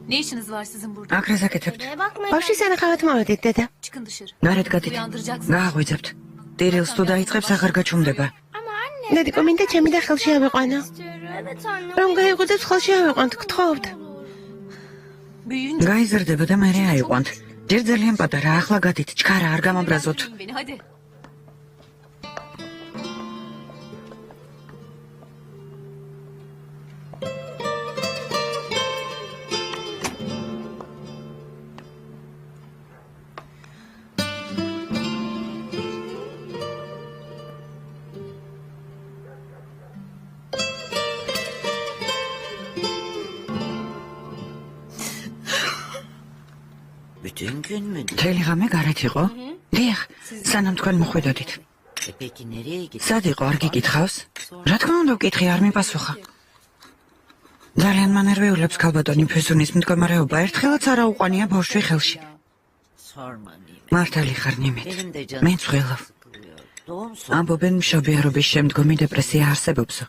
F: Ne işiniz var sizin burada?
D: აქ რა საკეთებთ?
G: Buraya bakmayın.
B: ბავში სანახავად მოვედით, დედა.
F: Çıkın dışarı.
D: გარეთ გადით.
F: Uyandıracaksınız.
D: გააღვიძებთ. ტერილს თუ დაიწყებს აღარ გაჩუმდება.
G: Ama anne.
B: დედიკო, მინდა ჩემი და ხელში ავიყვანო.
G: Evet anne.
B: რომ გაიღვიძებს, ხელში ავიყვანთ, გთხოვთ.
F: Büyüyünce
D: გაიზრდება და მერე აიყვანთ. ჯერ ძალიან პატარა, ახლა გადით. ჩქარა არ გამაბრაზოთ.
F: beni hadi.
H: Bütün gün mü?
D: მთელი ღამე გარეთ იყო? დიახ, სანამ თქვენ მოხვედოდით.
H: Peki nereye gitti?
D: სად იყო, არ გიკითხავს? რა თქმა უნდა, ვკითხე, არ მიპასუხა. ძალიან მანერვეულებს ქალბატონი ფესუნის მდგომარეობა ერთხელაც არ აუყვანია ბავშვი ხელში. მართალი ხარ ნიმეთ. მე წველავ. ამბობენ მშობიარობის შემდგომი დეპრესია არსებობსო.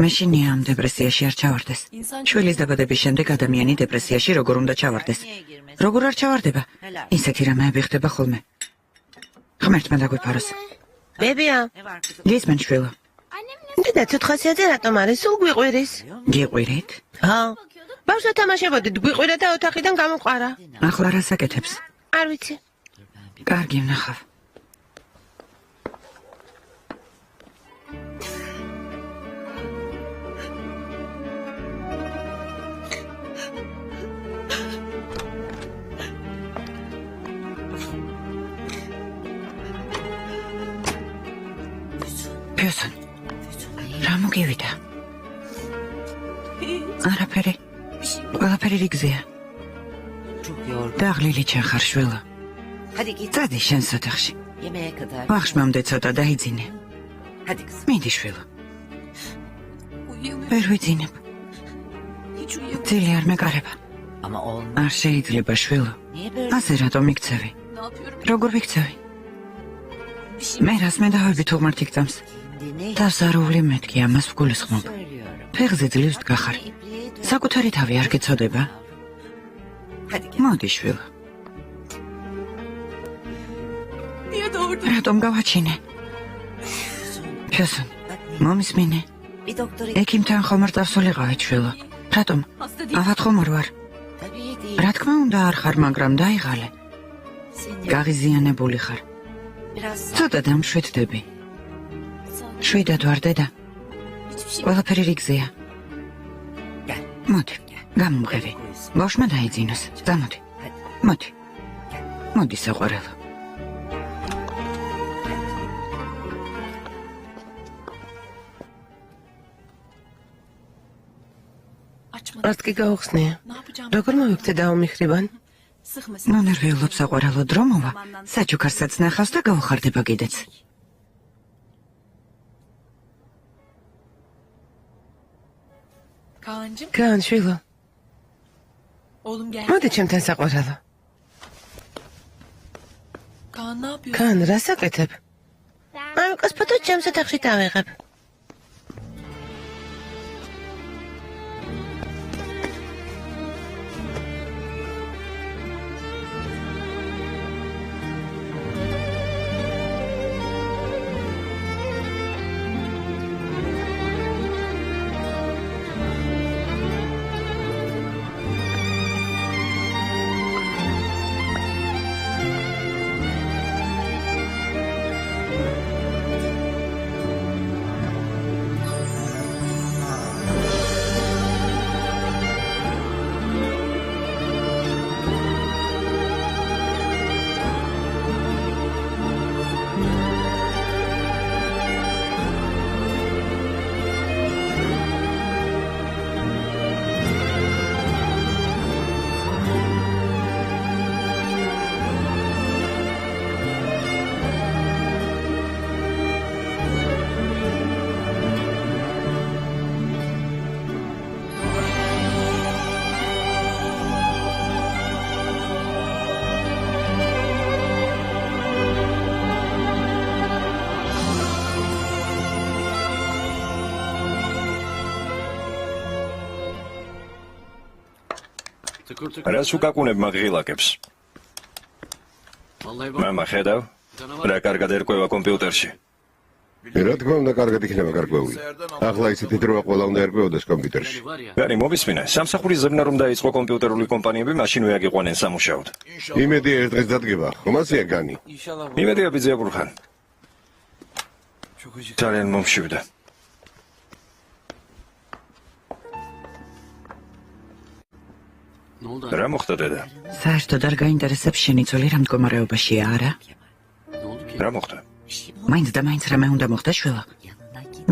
D: მე შინია ამ დეპრესიაში არ ჩავარდეს. შვილის დაბადების შემდეგ ადამიანი დეპრესიაში როგორ უნდა ჩავარდეს? როგორ არ ჩავარდება? ისეთი რამეები ხდება ხოლმე. ღმერთმა დაგვიფაროს.
B: ბებია,
D: გისმენ შვილო.
B: დედა ცოცხასიაძე რატომ არის? სულ გვიყვირის?
D: გიყვირით?
B: ჰა. ბავშვი თამაშობდით, გვიყვირა და ოთახიდან გამოყარა.
D: ახლა რას აკეთებს?
B: არ ვიცი.
D: კარგი ვნახავ. Pioson, რა მოგივიდა? არაფერი. ყველაფერი რიგზეა. დაღლილი ჩან ხარ შვილო. წადი შენს ოთახში. ვახშმამდე ცოტა დაიძინე. მიდი შვილო. ვერ ვიძინებ. ძილი არ მეკარება. არ შეიძლება შვილო. ასე რატომ იქცევი? როგორ ვიქცევი? მე რას მე დავები თუ ღმერთი გწამს? დასარული მეთქი ამას ვგულისხმობ. ფეხზე ძლივს დგახარ. საკუთარი თავი არ გეცოდება? მოდი შვილო. რატომ გავაჩინე? ფესონ, მომისმინე. ექიმთან ხომ არ დავსულიყავით შვილო. რატომ? ავად ხომ არ ვარ? რა თქმა უნდა არ ხარ, მაგრამ დაიღალე. გაღიზიანებული ხარ. ცოტა დამშვიდდები. შვიდად ვარ დედა. ყველაფერი რიგზეა. მოდი, გამომღები. ბავშვმა დაიძინოს. წამოდი. მოდი. მოდი საყვარელო.
B: არც კი გაუხსნია. როგორ მოვიქცე დაუმიხრიბან?
D: მონერვეულობ საყვარელო დრო მოვა. საჩუქარსაც ნახავს და გაუხარდება კიდეც.
B: კან შვილო.
F: Oğlum gel.
B: მოდი ჩემთან საყვარელო.
F: Kaan ne yapıyorsun?
B: კან რას აკეთებ? მამიკოს ფოტო ჩემს ოთახში დავიღებ.
C: რას უკაკუნებ მაგღილაკებს? მამა ხედავ, რა კარგად ერკვევა კომპიუტერში.
A: რა თქმა უნდა, კარგად იქნება გარკვეული. ახლა ისეთი დროა ყველა უნდა ერკვეოდეს კომპიუტერში.
C: გარი მომისმინე, სამსახურის ზებნა რომ დაიწყო კომპიუტერული კომპანიები, მაშინვე აგიყვანენ სამუშაოდ.
A: იმედი ერთ დღეს დადგება, ხომასია განი.
C: იმედია ბიძია ბურხან. ძალიან მომშივდა. რა მოხდა დედა?
D: საერთოდ არ გაინტერესებს შენი ძოლი რა მდგომარეობაშია, არა?
C: რა მოხდა?
D: მაინც და მაინც რამე უნდა მოხდა შვილო.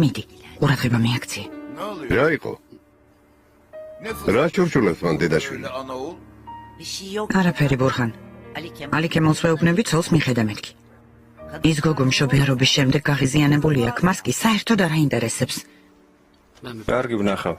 D: მიდი, ყურადღება მიაქციე.
A: რა იყო? რა ჩურჩულებს მან დედაშვილი?
D: არაფერი ბურხან. ალიქემელს ვეუბნები ცოლს მიხედა მეთქი. ის გოგო მშობიარობის შემდეგ გაღიზიანებულია, ქმარს კი საერთოდ არ აინტერესებს.
C: კარგი ვნახავ.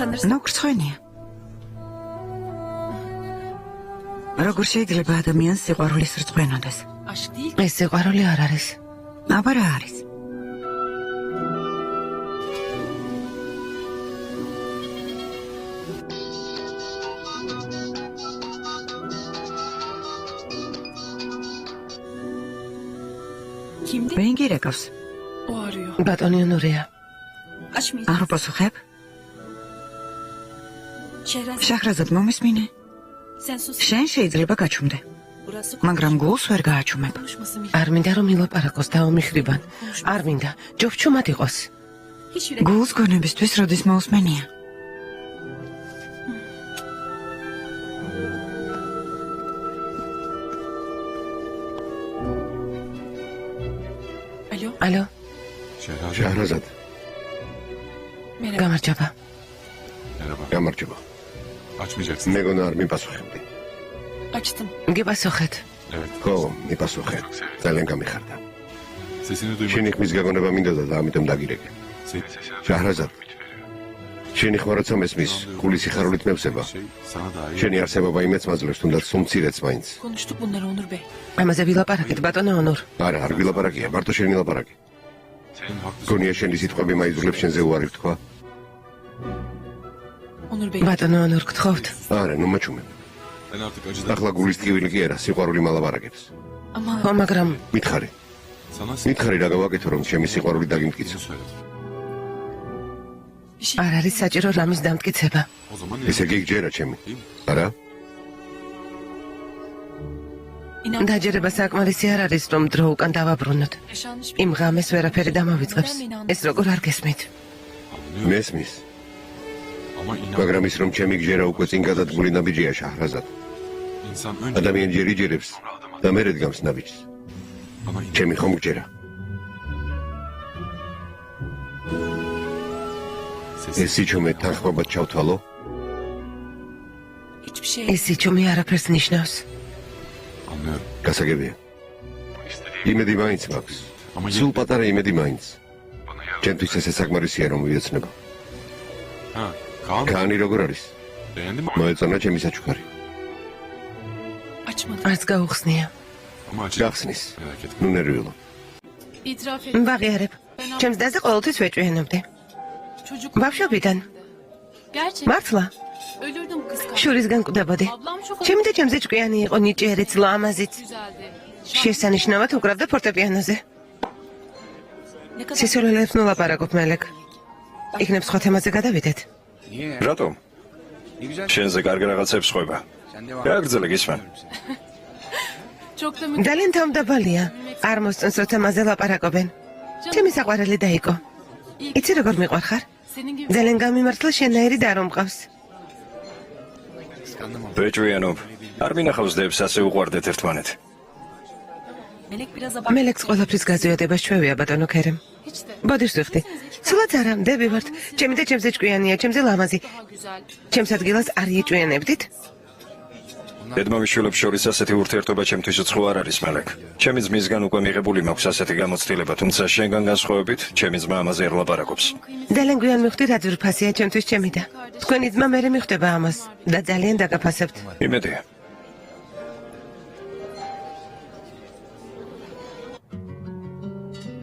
D: ნუ გრცხვენია. როგორ შეიძლება ადამიანს სიყვარულის რწმენოდეს?
F: Aşk değil.
B: ეს სიყვარული არ არის.
D: აბა რა არის?
F: Kimdi?
D: ვინ გირეკავს?
F: O arıyor.
B: ბატონი ონორია.
D: არ უპასუხებ? შაჰრაზად მომისმინე? შენ შეიძლება გაჩუმდე, მაგრამ გულს ვერ გააჩუმებ.
B: არ მინდა რომ ილაპარაკოს და ომიხრიბან. არ მინდა. ჯობჩუმად იყოს.
D: გულს გონებისთვის როდის მოусმენია?
F: Alo.
B: ალო,
E: Şehrazat.
A: Şahrazat.
F: Merhaba.
B: გამარჯობა.
E: Merhaba.
A: გამარჯობა.
E: Açmayacaksın.
A: მეგონა არ მიპასუხებდი.
F: Açtım.
B: გიპასუხეთ.
E: Evet.
A: ხო, მიპასუხე. ძალიან გამიხარდა.
E: Sesini duymak.
A: შენი ხმის გაგონება მინდოდა და ამიტომ დაგირეკე. Şahrazat. შენი ხო როცა მესმის, გული სიხარულით მევსება.
E: Şey sana dair.
A: შენი არსებობა იმეც მაძლევს, თუნდაც სუმცირეც მაინც.
F: Konuştuk bunları Onur Bey.
B: ამაზე ვილაპარაკეთ, ბატონო ონორ.
A: არა, არ გვილაპარაკია, მარტო შენი ლაპარაკი.
E: Senin haklısın.
A: გონია შენი სიტყვები მაიძულებს შენზე უარი ვთქვა?
F: Onur Bey.
B: ბატონო ონორ, გთხოვთ.
A: არა, ნუ მაჩუმე.
E: Ben artık acıdan.
A: ახლა გულის ტკივილი კი არა, სიყვარული მალაპარაკებს.
F: Ama
B: ხო, მაგრამ
A: მითხარი.
E: Sana
A: მითხარი რა გავაკეთო, რომ ჩემი სიყვარული დაგიმტკიცო.
E: söyledim.
F: bir şey.
B: არ არის საჭირო რამის დამტკიცება.
E: O zaman ne?
A: ესე იგი გჯერა ჩემი. არა?
F: İnan.
B: დაჯერება საკმარისი არ არის, რომ დრო უკან დავაბრუნოთ.
F: Yaşanmış bir.
B: იმ ღამეს ვერაფერი დამავიწყებს. ეს როგორ არ გესმით?
E: Anlıyorum.
A: მესმის.
E: Ama inan.
A: მაგრამ ის რომ ჩემი გჯერა უკვე წინ გადადგმული ნაბიჯია შაჰრაზად.
E: İnsan önce
A: ადამიანი ჯერ იჯერებს და მერე დგამს ნაბიჯს.
E: bana inan.
A: ჩემი ხომ გჯერა.
E: Sesi.
A: ეს სიჩუმე თანხმობად ჩავთვალო?
F: Hiçbir şey.
B: ეს სიჩუმე არაფერს ნიშნავს.
E: Anlıyorum.
A: გასაგებია. იმედი მაინც მაქვს.
E: Ama
A: სულ პატარა იმედი მაინც. ჩემთვის ესე საკმარისია რომ ვიოცნებო.
E: Ha, Kaan.
A: გაანი როგორ არის?
E: Beğendin mi?
A: მოეწონა ჩემი საჩუქარი.
F: Açmadım.
B: არც გაუხსნია.
E: Ama açık.
A: გახსნის.
E: Merak etme.
A: ნუ ნერვიულო.
F: İtiraf et.
B: ვაღიარებ. ჩემს დაზე ყოველთვის ვეჭვიანობდი.
F: Çocuk.
B: ბავშვობიდან.
F: Gerçek.
B: მართლა?
F: Ölürdüm kıskanç.
B: შურისგან კვდებოდი.
F: Ablam çok
B: ჩემი და ჩემზე ჭკვიანი იყო ნიჭიერიც, ლამაზიც.
F: güzeldi.
B: შესანიშნავად უკრავდა ფორტეპიანოზე.
F: Ne kadar
B: სისულელებს ნულაპარაკობ მელეკ. იქნებ სხვა თემაზე გადავიდეთ.
C: რატომ? შენზე კარგი რაღაცებს ხვება. გააგრძელე გისმენ.
F: çok da
B: ძალიან თავმდაბალია. არ მოსწონს რო თემაზე ლაპარაკობენ. ჩემი საყვარელი დაიკო. იცი როგორ მიყვარხარ?
F: senin gibi.
B: ძალიან გამიმართლა შენაირი და არ მომყავს.
C: ბეჭვიანობ. არ მინახავს დებს ასე უყვარდეთ ერთმანეთ.
F: Melek biraz abartı.
B: მელექს ყველაფრის გაზიადებას ჩვევია ბატონო ქერემ.
F: Hiç de.
B: ბოდიშ ვიხდი. სულაც არა, დები ვართ. ჩემი და ჩემზე ჭკვიანია, ჩემზე ლამაზი.
F: Daha güzel.
B: ჩემს ადგილას არ იჭვიანებდით?
C: დედმამიშვილებს შორის ასეთი ურთიერთობა ჩემთვის უცხო არ არის მალეკ. ჩემი ძმისგან უკვე მიღებული მაქვს ასეთი გამოცდილება, თუმცა შენგან განსხვავებით, ჩემი ძმა ამაზე არ ლაპარაკობს.
B: ძალიან გვიან მივხვდი რა ძვირფასია ჩემთვის ჩემი და. თქვენი ძმა მერე მიხვდება ამას და ძალიან დაგაფასებთ.
C: იმედია.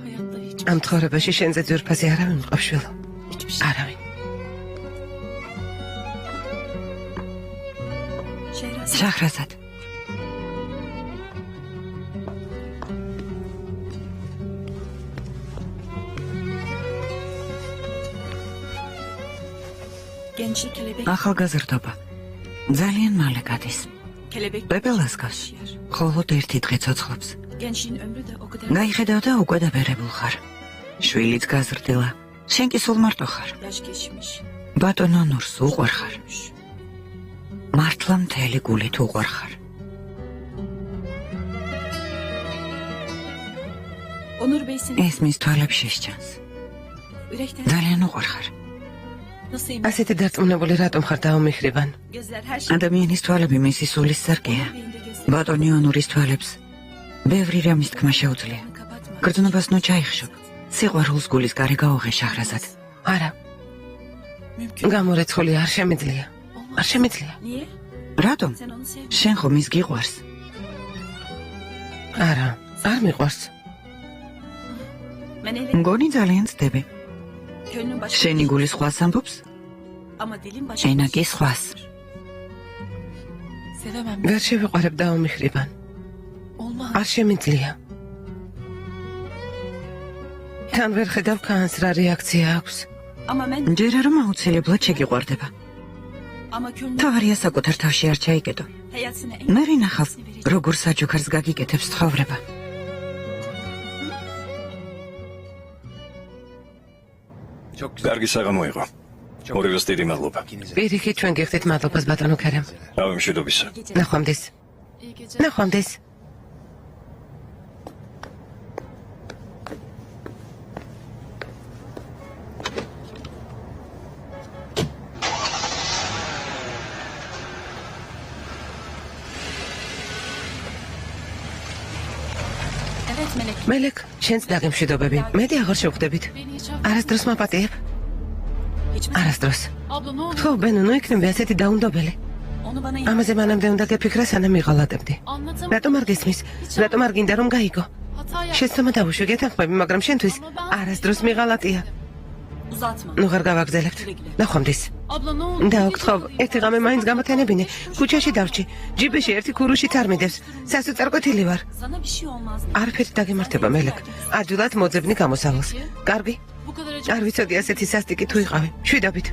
F: Hayatta hiç.
B: ამ ცხოვრებაში შენზე ძვირფასი არავინ მყავს შვილო.
F: Hiçbir şey.
B: არავინ.
F: Şehraz.
D: შაჰრაზად.
F: Gençlik kelebek.
D: ახალგაზრდობა ძალიან მალე გადის.
F: Kelebek.
D: პეპელას გავს. მხოლოდ ერთი დღე ცოცხლობს.
F: Gençliğin ömrü de o kadar.
D: გაიხედავ და უკვე დაბერებულ ხარ. შვილიც გაზრდილა. შენ კი სულ მარტო ხარ.
F: Yaş geçmiş.
D: ბატონო ნურს უყვარ ხარ.
F: Ölmüş.
D: მართლა მთელი გულით უყვარ ხარ.
F: Onur Bey seni
D: ეს მის თვალებში შესჭანს.
F: yürekten
D: ძალიან უყვარ ხარ.
F: nasıl
B: ასეთი დარწმუნებული რატომ ხარ დაომიხრიბან?
F: gözler her şey.
D: ადამიანის თვალები მისი სულის სარკეა.
F: Beyinde gözler.
D: ბატონი ონურის თვალებს ბევრი რამის თქმა შეუძლია.
F: Kapatma.
D: გრძნობას ნუ ჩაიხშობ. სიყვარულს გულის გარე გაუღე შაჰრაზად.
B: არა. გამორეცხული არ შემიძლია. არ შემიძლია.
F: Niye?
D: რატომ?
F: Sen onu sev.
D: შენ ხომ ის გიყვარს?
B: არა, არ მიყვარს.
F: Ben evet.
D: მგონი ძალიან ცდები.
F: Gönlüm başka.
D: შენი გული სხვას ამბობს?
F: Ama dilim başka.
D: ენა კი სხვას.
F: Sevemem.
B: ვერ შევიყვარებ დაუმიხრიბან.
F: Olmaz.
B: არ შემიძლია. თან ვერ ხედავ ქანს რა რეაქცია აქვს.
F: Ama ben
D: მჯერა რომ აუცილებლად შეგიყვარდება.
F: ama gönlüm
D: თავარია საკუთარ თავში არ ჩაიგედო.
F: hayatına en
D: მე რინახავ, როგორ საჯოქარს გაგიკეთებს ცხოვრება.
C: კარგი საღამო იყო. ორივეს დიდი მადლობა.
B: პირიქით ჩვენ გიხდით მადლობას ბატონო ქერემ.
C: რავი მშვიდობისა.
B: ნახვამდის. ნახვამდის.
F: Evet Melek.
B: მელეკ, შენც დაგემშვიდობები. მედი აღარ შევხვდებით. არასდროს მაპატიებ.
F: Hiç mi?
B: არასდროს.
F: Abla ne olur?
B: ხო, ბენო, ნუ იქნები ასეთი დაუნდობელი.
F: Onu bana
B: ამაზე მანამდე უნდა გეფიქრა, სანამ მიყალატებდი.
F: anlatamam.
B: რატომ არ გისმის? რატომ არ გინდა რომ გაიგო?
F: Hata yap.
B: შეცდომა დავუშვი გეთანხმები, მაგრამ შენთვის არასდროს მიღალატია.
F: Uzatma.
B: ნუ ღარ გავაგზელებთ. ნახვამდის.
F: Abla ne olur?
B: დაოგთხობ, ერთი ღამე მაინც გამათენებინე. ქუჩაში დავრჩი. ჯიბეში ერთი ქურუში თარმიდებს. სასუწარკვეთილი ვარ.
F: Sana bir şey olmaz.
B: არაფერი დაგემართება, მელეკ. ადვილად მოძებნი გამოსავალს. კარგი?
F: Bu kadar acı.
B: არ ვიცოდი ასეთი სასტიკი თუ იყავი. შვიდობით.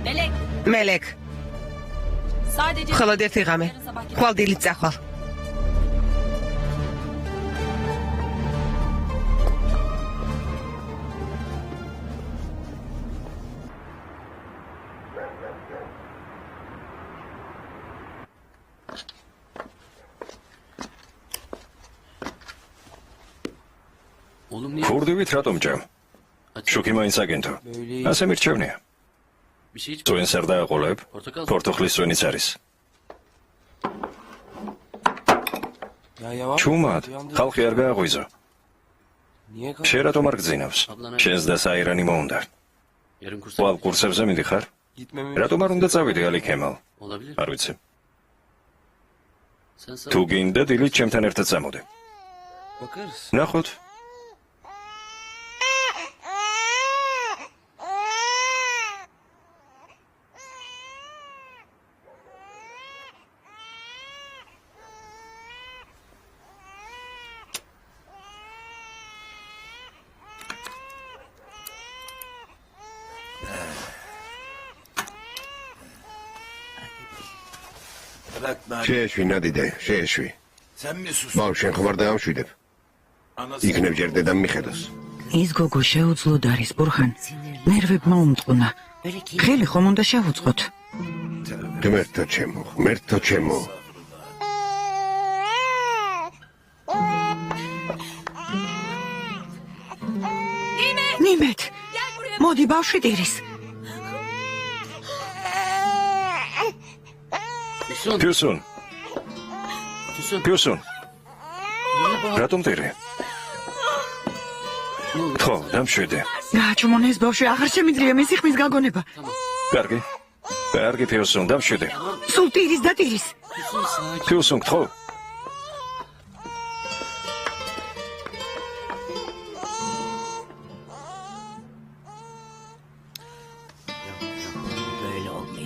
F: Melek.
B: მელეკ,
F: Sadece
B: მხოლოდ ერთი ღამე. ხვალ დილით წახვალ.
C: ქურდივით რატომ ჭამ? შუქი მაინც აგენტო. ასე მირჩევნია. წვენს არ დააყოლებ? პორტოხლის წვენიც არის. ჩუმად, ხალხი არ გააღვიზო. შენ რატომ არ გძინავს? შენს და საირანი მოუნდა. ვალ კურსებზე მიდიხარ? რატომ არ უნდა წავიდე ალი ქემალ? არ ვიცი. თუ გინდა დილით ჩემთან ერთად წამოდე. ნახოთ.
A: შეეშვი ნადიდე, შეეშვი. ბავშვენ ხომ არ დაამშვიდებ? იქნებ ჯერ დედამ მიხედოს.
D: ის გოგო შეუძლოდ არის, ბურხან. ნერვებმა უმწყუნა. ხელი ხომ უნდა შევუწყოთ?
A: ღმერთო ჩემო.
D: ნიმეთ, მოდი ბავშვი დირის.
C: Piusun. Piusun. რატომ დირი? ხო, დამშვიდე.
D: გააჩვენეს ბავშვი, აღარ შემიძლია მისი ხმის გაგონება.
C: კარგი. კარგი, Piusun, დამშვიდე.
D: სულ დირის და დირის.
C: Piusun, ხო?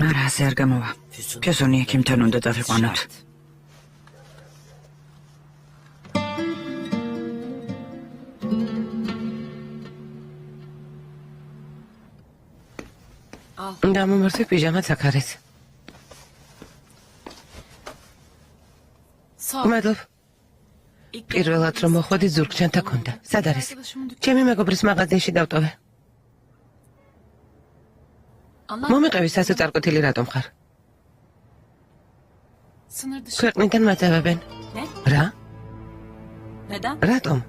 D: არა, ასე არ გამოვა. Piusuni ექიმთან უნდა დავიყვანოთ.
B: გამომართვი პიჟამაც აქ არის. მადლობ. პირველად რომ მოხვედი ზურგჩანთა ქონდა. სად არის? ჩემი მეგობრის მაღაზიაში დავტოვე. მომიყევი სასოწარკვეთილი რატომ ხარ? ქვეყნიდან მაწევებენ. რა? რატომ?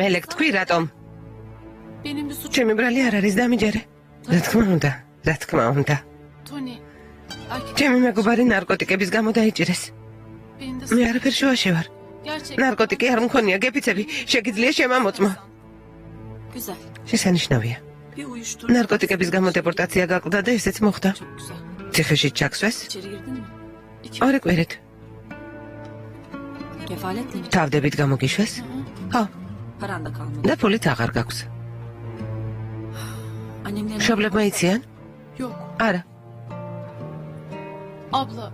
B: მელეკ თქვი რატომ? ჩემი ბრალი არ არის დამიჯერე. რა თქმა უნდა, რა თქმა უნდა. ჩემი მეგობარი ნარკოტიკების გამო დაიჭირეს.
F: neredesin?
B: მე არაფერ შუაში ვარ.
F: Gerçek.
B: ნარკოტიკი არ მქონია, გეფიცები. შეგიძლია შემამოწმო.
F: Güzel.
B: შესანიშნავია.
F: Bir uyuşturucu.
B: ნარკოტიკების გამო დეპორტაცია გაკლდა და ესეც მოხდა.
F: Çok güzel.
B: ციხეში ჩაქსვეს
F: İçeri girdin mi? İki.
B: ორი კვირით.
F: Kefaletle mi?
B: თავდებით გამოგიშვეს? ხო,
F: Paran da kalmadı.
B: და ფულით აღარ გაქვს.
F: Annemlerin...
B: მშობლებმა იციან?
F: Yok.
B: არა.
F: Abla.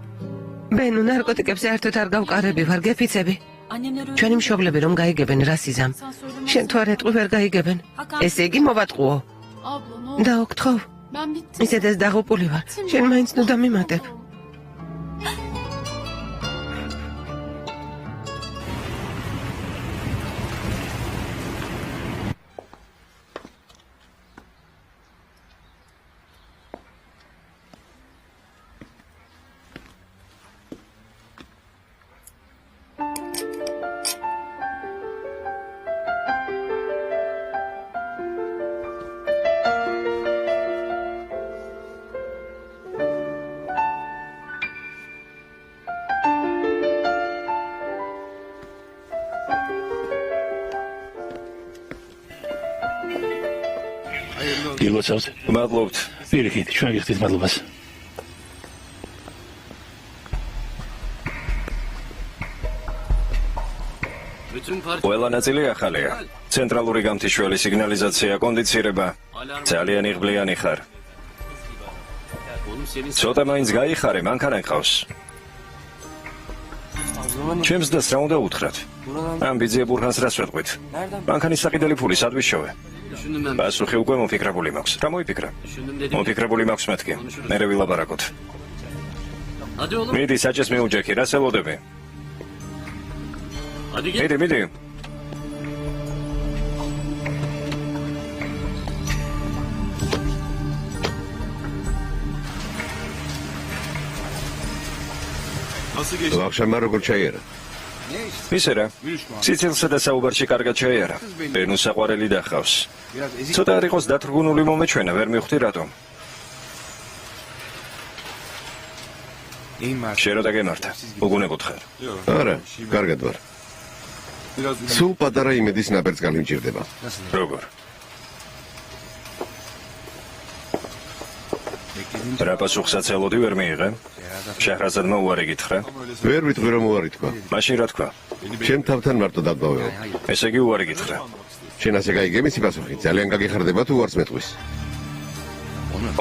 B: ბენუ ნარკოტიკებს საერთოდ არ გავყარები ვარ, გეფიცები.
F: Annemler öyle...
B: ჩვენი მშობლები რომ გაიგებენ რა სიზამ.
F: Sen söylemezsin.
B: შენ თუ არ ეტყვი ვერ გაიგებენ. ესე იგი მოვატყუო.
F: Abla ne oldu?
B: და ოქთხოვ.
F: Ben bittim.
B: ისედაც დაღუპული ვარ. შენ მაინც ნუ დამიმატებ.
K: გილოცავთ.
C: მადლობთ.
K: პირიქით, ჩვენ გიხდით მადლობას.
C: ყველა ნაწილი ახალია. ცენტრალური გამთიშველი სიგნალიზაცია, კონდიცირება. ძალიან იღბლიანი ხარ. ცოტა მაინც გაიხარე, მანქანა ყავს. ჩემს დას რა უნდა უთხრათ? ამ ბიძია ბურჰანს რას ვეტყვით? მანქანის საყიდელი ფული სად ვიშოვე? პასუხი უკვე მოფიქრებული მაქვს. რა მოიფიქრა? მოფიქრებული მაქვს მეთქი. მერე ვილაპარაკოთ. მიდი, საჭეს მიუჯექი, რას ელოდები? მიდი.
A: ვახშამმა როგორ ჩაიერა?
C: ისე რა. სიცილსა და საუბარში კარგად ჩაიარა. ბენუს საყვარელი დახავს. ცოტა არ იყოს დათრგუნული მომეჩვენა, ვერ მივხვდი რატომ. შენ რა დაგემართა? უგუნებოდ ხარ.
A: არა, კარგად ვარ. სულ პატარა იმედის ნაბერწკალი მჭირდება.
C: როგორ? რა პასუხსაც ელოდი ვერ მიიღე? შეჰრაზადმა უარი გითხრა?
A: ვერ ვიტყვი რომ უარი თქვა.
C: მაშინ რა თქვა?
A: ჩემ თავთან მარტო დაგბავეო.
C: ესე იგი უარი გითხრა.
A: შენ ასე გაიგე მისი პასუხი? ძალიან გაგიხარდება თუ უარს მეტყვის.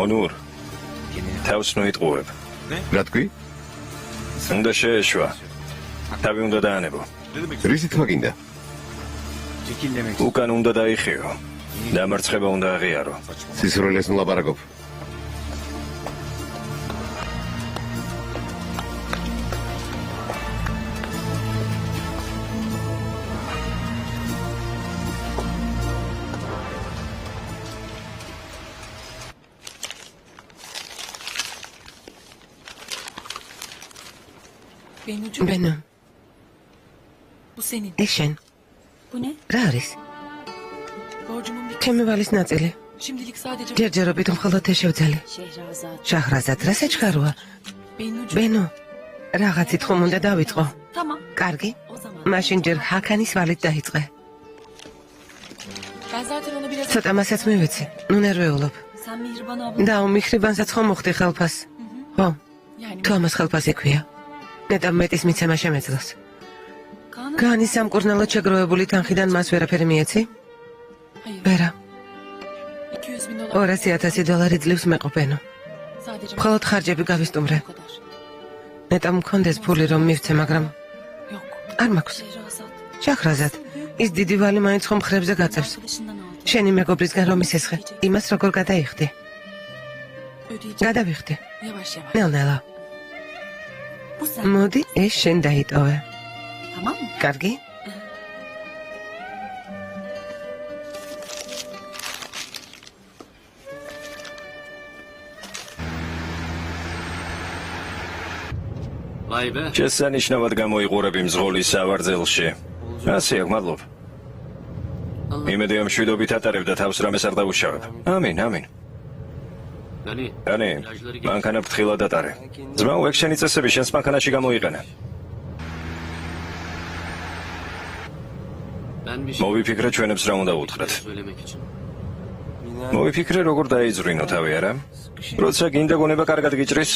C: ონურ. თავს ნოიტყუებ.
A: რა თქვი?
C: უნდა შეეშვა. თავი უნდა დაანებო.
A: რისი თქვა გინდა?
C: უკან უნდა დაიხიო. დამარცხება უნდა აღიარო.
A: სისროლეს ნულაპარაკობ.
B: ბენუ,
F: Bu senin.
B: ეს შენ.
F: Bu ne?
B: რა არის?
F: Borcumun bir
B: ჩემი ვალის ნაწილი.
F: Şimdilik sadece...
B: ჯერჯერობით მხოლოდ ეს შევძალი.
F: Şehrazat.
B: შაჰრაზად, რა საჩქაროა?
F: Bennucuğum.
B: ბენუ, რაღაცით ხომ უნდა დავიწყო.
F: Tamam.
B: კარგი?
F: O zaman.
B: მაშინ ჯერ ჰაქანის ვალით დაიწყე.
F: Ben zaten onu biraz...
B: ცოტა მასაც მივეცი. ნუ ნერვეულობ.
F: Sen Mihriban abla...
B: და უმიხრიბანსაც ხომ მოხდი ხელფას? ხო,
F: Yani...
B: თუ ამას ხელფას ექვია. ნეტამ მეტის მიცემა შემეძლოს.
F: Kaan...
B: განის სამკურნალოდ შეგროვებული თანხიდან მას ვერაფერი მიეცი?
F: Hayır.
B: ვერა.
F: 200.000 dolar.
B: 200,000 დოლარი ძლივს მეყობენო.
F: Sadece...
B: მხოლოდ ხარჯები გავისტუმრე.
F: Bu kadar.
B: ნეტამ მქონდეს ფული რომ მივცე, მაგრამ
F: Yok.
B: არ მაქვს.
F: Şehrazat.
B: შაჰრაზად, ის დიდი ვალი მაინც ხომ ხრებზე გაწევს.
F: Arkadaşından aldı.
B: შენი მეგობრისგან რომ ისესხე, იმას როგორ გადაიხდი?
F: Ödeyeceğim.
B: გადავიხდი.
F: Yavaş yavaş.
B: ნელ-ნელა.
F: Bu sen.
B: მოდი, ეს შენ დაიტოვე.
F: Tamam mı?
B: კარგი?
C: შესანიშნავად გამოიყურები მძღოლის სავარძელში. ასე აქ, მადლობ. იმედი ამ შვიდობით ატარებ და თავს რამეს არ დაუშავებ. ამინ. დანი, მანქანა ფრთხილად ატარე. ძმაო, ეგ შენი წესები შენს მანქანაში გამოიყენე. მოვიფიქრე ჩვენებს რა უნდა უთხრათ. მოვიფიქრე როგორ დაიძვრინო თავი არა? როცა გინდა გონება კარგად გიჭრის?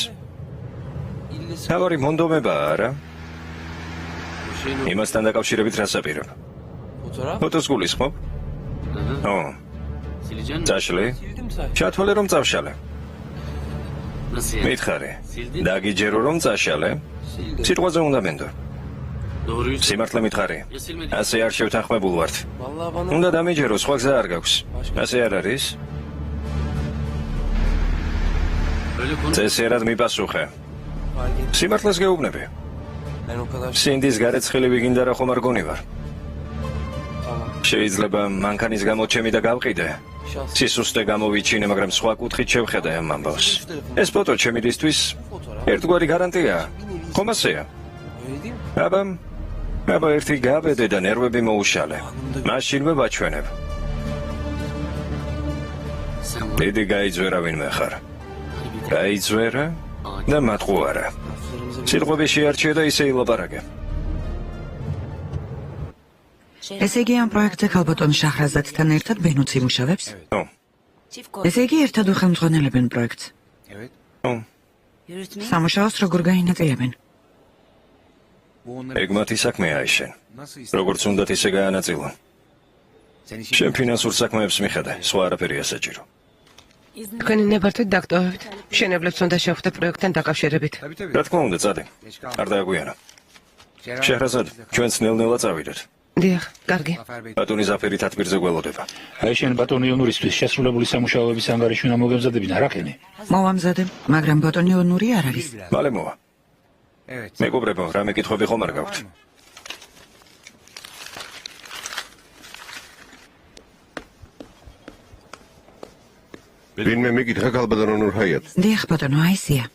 C: თავი მონდომება არა? იმასთან დაკავშირებით რა საპირებ? ფოტოს გულისხმობ? ო. წაშლი? ჩათვალე რომ წავშალე. მითხარი. დაგიჯერო რომ წაშალე? სიტყვაზე უნდა მენდო. სიმართლე მითხარი. ასე არ შევთანხმებულ ვართ. უნდა დამიჯერო, სხვა გზა არ გაქვს. ასე არ არის? წესიერად მიპასუხე. სიმართლეს გეუბნები. სინდის გარეცხილი ვიგინდა რა ხომ არ გონივარ. შეიძლება მანქანის გამო ჩემი და გავყიდე. სისუსტე გამოვიჩინე, მაგრამ სხვა კუთხით შევხედე ამ ამბავს. ეს ფოტო ჩემიდისთვის ერთგვარი გარანტიაა. ხომ ასეა? აბა ერთი გაბედე და ნერვები მოუშალე. მაშინვე ვაჩვენებ. დიდი გაიძვერა ვინმე ხარ. გაიძვერა და მატყუარა. სიტყვები შეარჩიე და ისე ილაპარაკე.
D: ესე იგი ამ პროექტზე ქალბატონ შაჰრაზადთან ერთად ბენუც იმუშავებს?
C: ო.
D: ესე იგი ერთად უხელმძღვანელებენ პროექტს?
C: ო.
D: სამუშაოს როგორ გაინაწილებენ?
C: ეგ მათი საქმეა ისენ. როგორც უნდათ ისე გაანაწილონ. შენ ფინანსურ საქმეებს მიხედე, სხვა არაფერია საჭირო.
B: თქვენი ნებართვით დაგტოვებთ. მშენებლებს უნდა შევხვდე პროექტთან დაკავშირებით.
C: რა თქმა უნდა, წადი. არ დააგვიანო. შეჰრაზად, ჩვენც ნელ-ნელა წავიდეთ.
B: დიახ, კარგი.
C: ბატონი ზაფერი თათბირზე გველოდება.
K: აი შენ ბატონი ონურისთვის შესრულებული სამუშაოების ანგარიში უნდა მოგემზადებინა რა ხენი?
D: მოვამზადებ, მაგრამ ბატონი ონური არ არის.
C: მალე მოვა. მეგობრებო, რამე კითხვები ხომ არ გაქვთ?
A: ვინმე მეკითხა ქალბატონ ონურჰაიატ.
D: დიახ, ბატონო, აი ესია.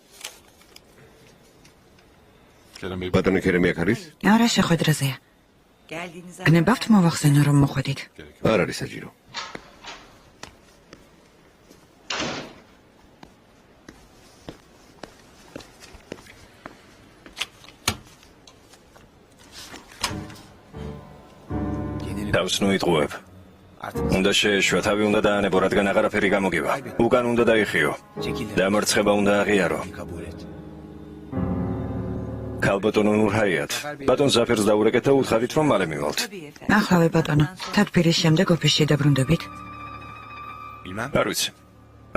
A: ბატონი ქერემი აქ არის?
D: არა, შეხვედრაზეა. გნებავთ მოვახსენო რომ მოხვედით.
A: არ არის საჭირო.
C: თავს ნუიტყუებ. უნდა შეეშვა, თავი უნდა დაანებო, რადგან აღარაფერი გამოგივა. უკან უნდა დაიხიო. დამარცხება უნდა აღიარო. ქალბატონ ონურჰაიატ, ბატონ ზაფერს დაურეკეთ და უთხარით რომ მალე მივალთ.
D: ახლა ბატონო, თათბირის შემდეგ ოფისში დაბრუნდებით.
C: არ ვიცი.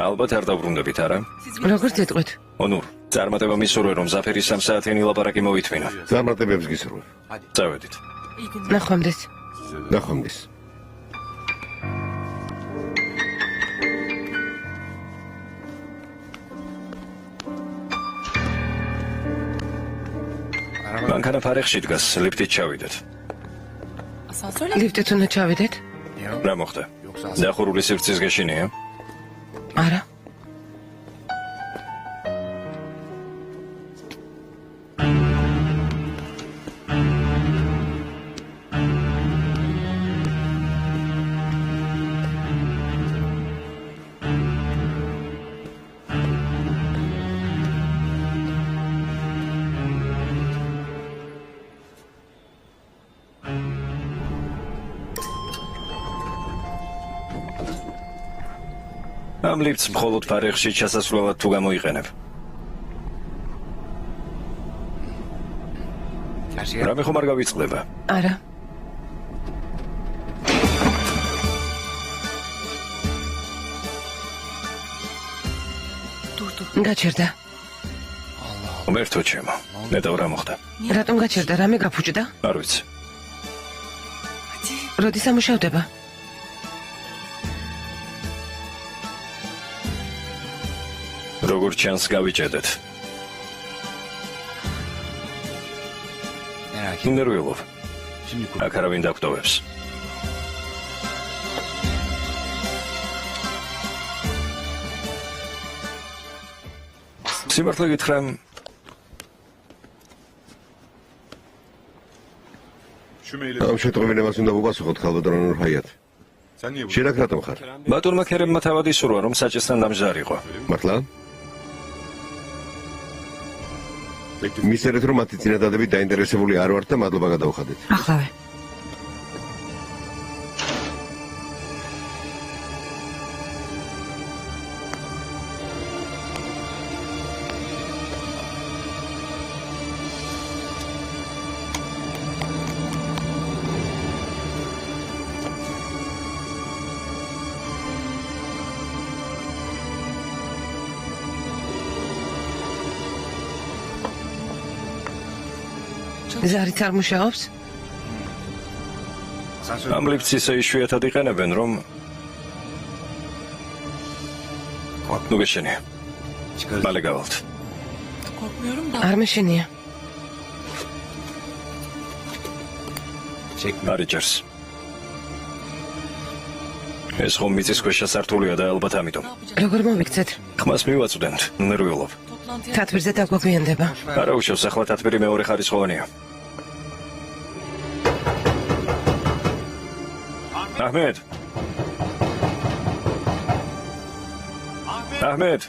C: ალბათ არ დაბრუნდებით, არა?
B: როგორც იტყვით.
C: ონურ, წარმატება მისურვე რომ ზაფერის 3 საათიანი ლაპარაკი მოითმინა.
A: წარმატებებს გისურვებ.
C: წავედით.
B: ნახვამდის.
A: ნახვამდის. მანქანა ფარეხში დგას, ლიფტით ჩავიდეთ.
B: ლიფტით უნდა ჩავიდეთ?
C: რა მოხდა? დახურული სივრცის გეშინია?
B: არა.
C: ამ ლიფტს მხოლოდ ფარეხში ჩასასვლელად თუ გამოიყენებ. რამე ხომ არ გავიწყდება?
B: არა. გაჩერდა.
C: მერთო ჩემო, ნეტავ რა მოხდა?
B: რატომ გაჩერდა? რამე გაფუჭდა?
C: არ ვიცი.
B: როდის ამუშავდება?
C: როგორ ჩანს გავიჭედეთ. ნერვიულობ. აქ არავინ დაგვტოვებს. სიმართლე გითხრა,
A: ამ შეტყობინებას უნდა უპასუხოთ ქალბატონ ონურჰაიატ. შენ აქ რატომ ხარ?
C: ბატონმა ქერემმა თავად ისურვა რომ საჭესთან დამჟარიყო.
A: მართლა? მისერეთ რომ მათი წინადადებით დაინტერესებული არ ვართ და მადლობა გადავხადეთ.
D: ახლავე.
B: ზარიც არ მუშაობს?
C: ამ ლიფტს ისე იშვიათად იყენებენ, რომ ნუ გეშენია. მალე გავალთ.
B: არ მეშენია.
C: არ იჭერს. ეს ხომ მიწისქვეშა სართულია და ალბათ ამიტომ.
B: როგორ მოვიქცეთ?
C: ხმას მივაწვდენთ, ნერვიულობ.
B: თათბირზე დაგვაგვიანდება.
C: არა უშავს, ახლა თათბირი მეორე ხარისხოვანია. აჰმედ. აჰმედ.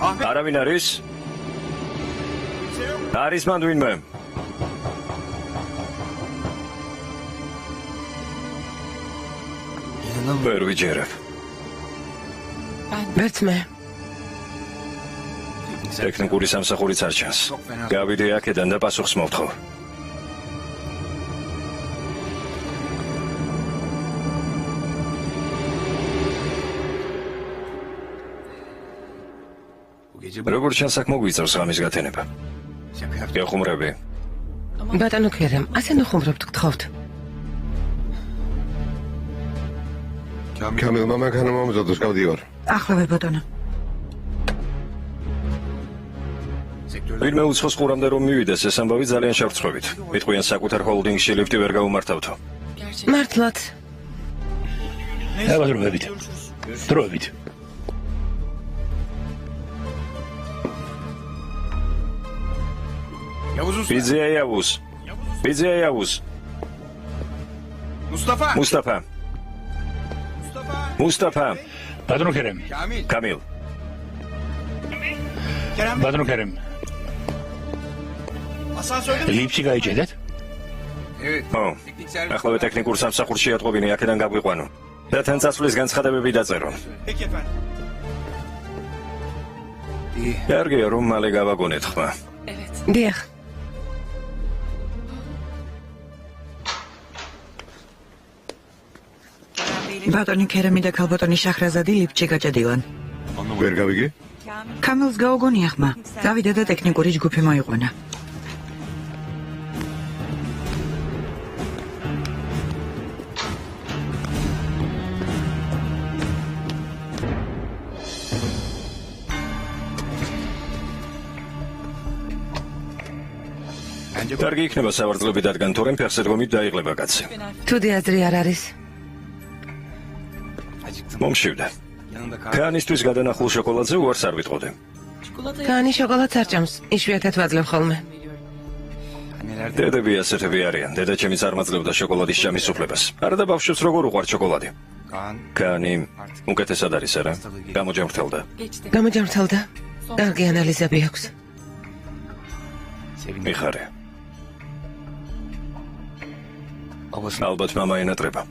C: არავინ არის? არის მანდ ვინმე? ვერ ვიჯერებ.
B: ვერც მე.
C: ტექნიკური სამსახურიც არ ჩანს. გავიდე აქედან და პასუხს მოვთხოვ. როგორ ჩანს აქ მოგვიწევს ღამის გათენება? გეხუმრები.
B: ბატონო ქერემ, ასე ნახუმრობთ გთხოვთ.
A: კამილმა მანქანა მომზადოს, გავდივარ.
D: ახლავე ბატონო.
C: ვინმე უცხოს ყურამდე რომ მივიდეს, ეს ამბავი ძალიან შევწყვებით. მიტყვიან საკუთარ ჰოლდინგში ლიფტი ვერ გაუმართავთო.
B: მართლაც.
K: აბა დროებით. დროებით.
C: ბიძია იავუს. ბიძია იავუს. მუსტაფა. მუსტაფა.
K: ბატონო ქერემ.
C: კამილ.
K: ბატონო ქერემ. ლიფტში გაიჭედეთ?
C: ო, ახლავე ტექნიკურ სამსახურში ატყობინე, აქედან გაგვიყვანო. და თან წასვლის განცხადებები დაწერო. კარგია, რომ მალე გავაგონეთ ხმა.
B: დიახ.
D: ბატონი ქერემი და ქალბატონი შახრაზადი ლიფტში გაჭედილან.
A: ვერ გავიგე?
D: კამილს გაოგონია ხმა. დავიდა და ტექნიკური ჯგუფი მოიყვანა.
C: კარგი იქნება სავარძლები დადგან, თორემ ფეხზე დგომით დაიღლება კაცი.
B: თუდი აზრი არ არის.
C: მომშივდა. ქანისთვის გადანახულ შოკოლადზე უარს არ ვიტყოდე.
B: ქანი შოკოლადს არ ჭამს, იშვიათად ვაძლევ ხოლმე.
C: დედები ასეთები არიან. დედა ჩემი წარმაძლევდა შოკოლადის ჭამის უფლებას. არა და ბავშვებს როგორ უყვართ შოკოლადი? ქანი უკეთესად არის, არა? გამოჯამრთელდა.
B: გამოჯამრთელდა. კარგი ანალიზები აქვს.
C: მიხარე. ალბათ მამა ენატრება.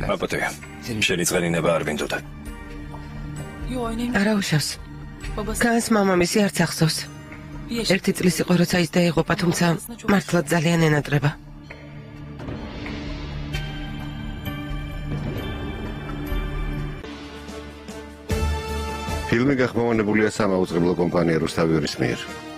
C: აბათე, შენი წყერინება არ ვინდოდა.
B: არა უშავს. ქანს მამამისი არც ახსოვს. ერთი წლის იყო, როცა ის დაიღუპა, თუმცა მართლაც ძალიან ენატრება.
A: ფილმი გახმოვანებულია სამაუწყებლო კომპანია რუსთავიორის მიერ.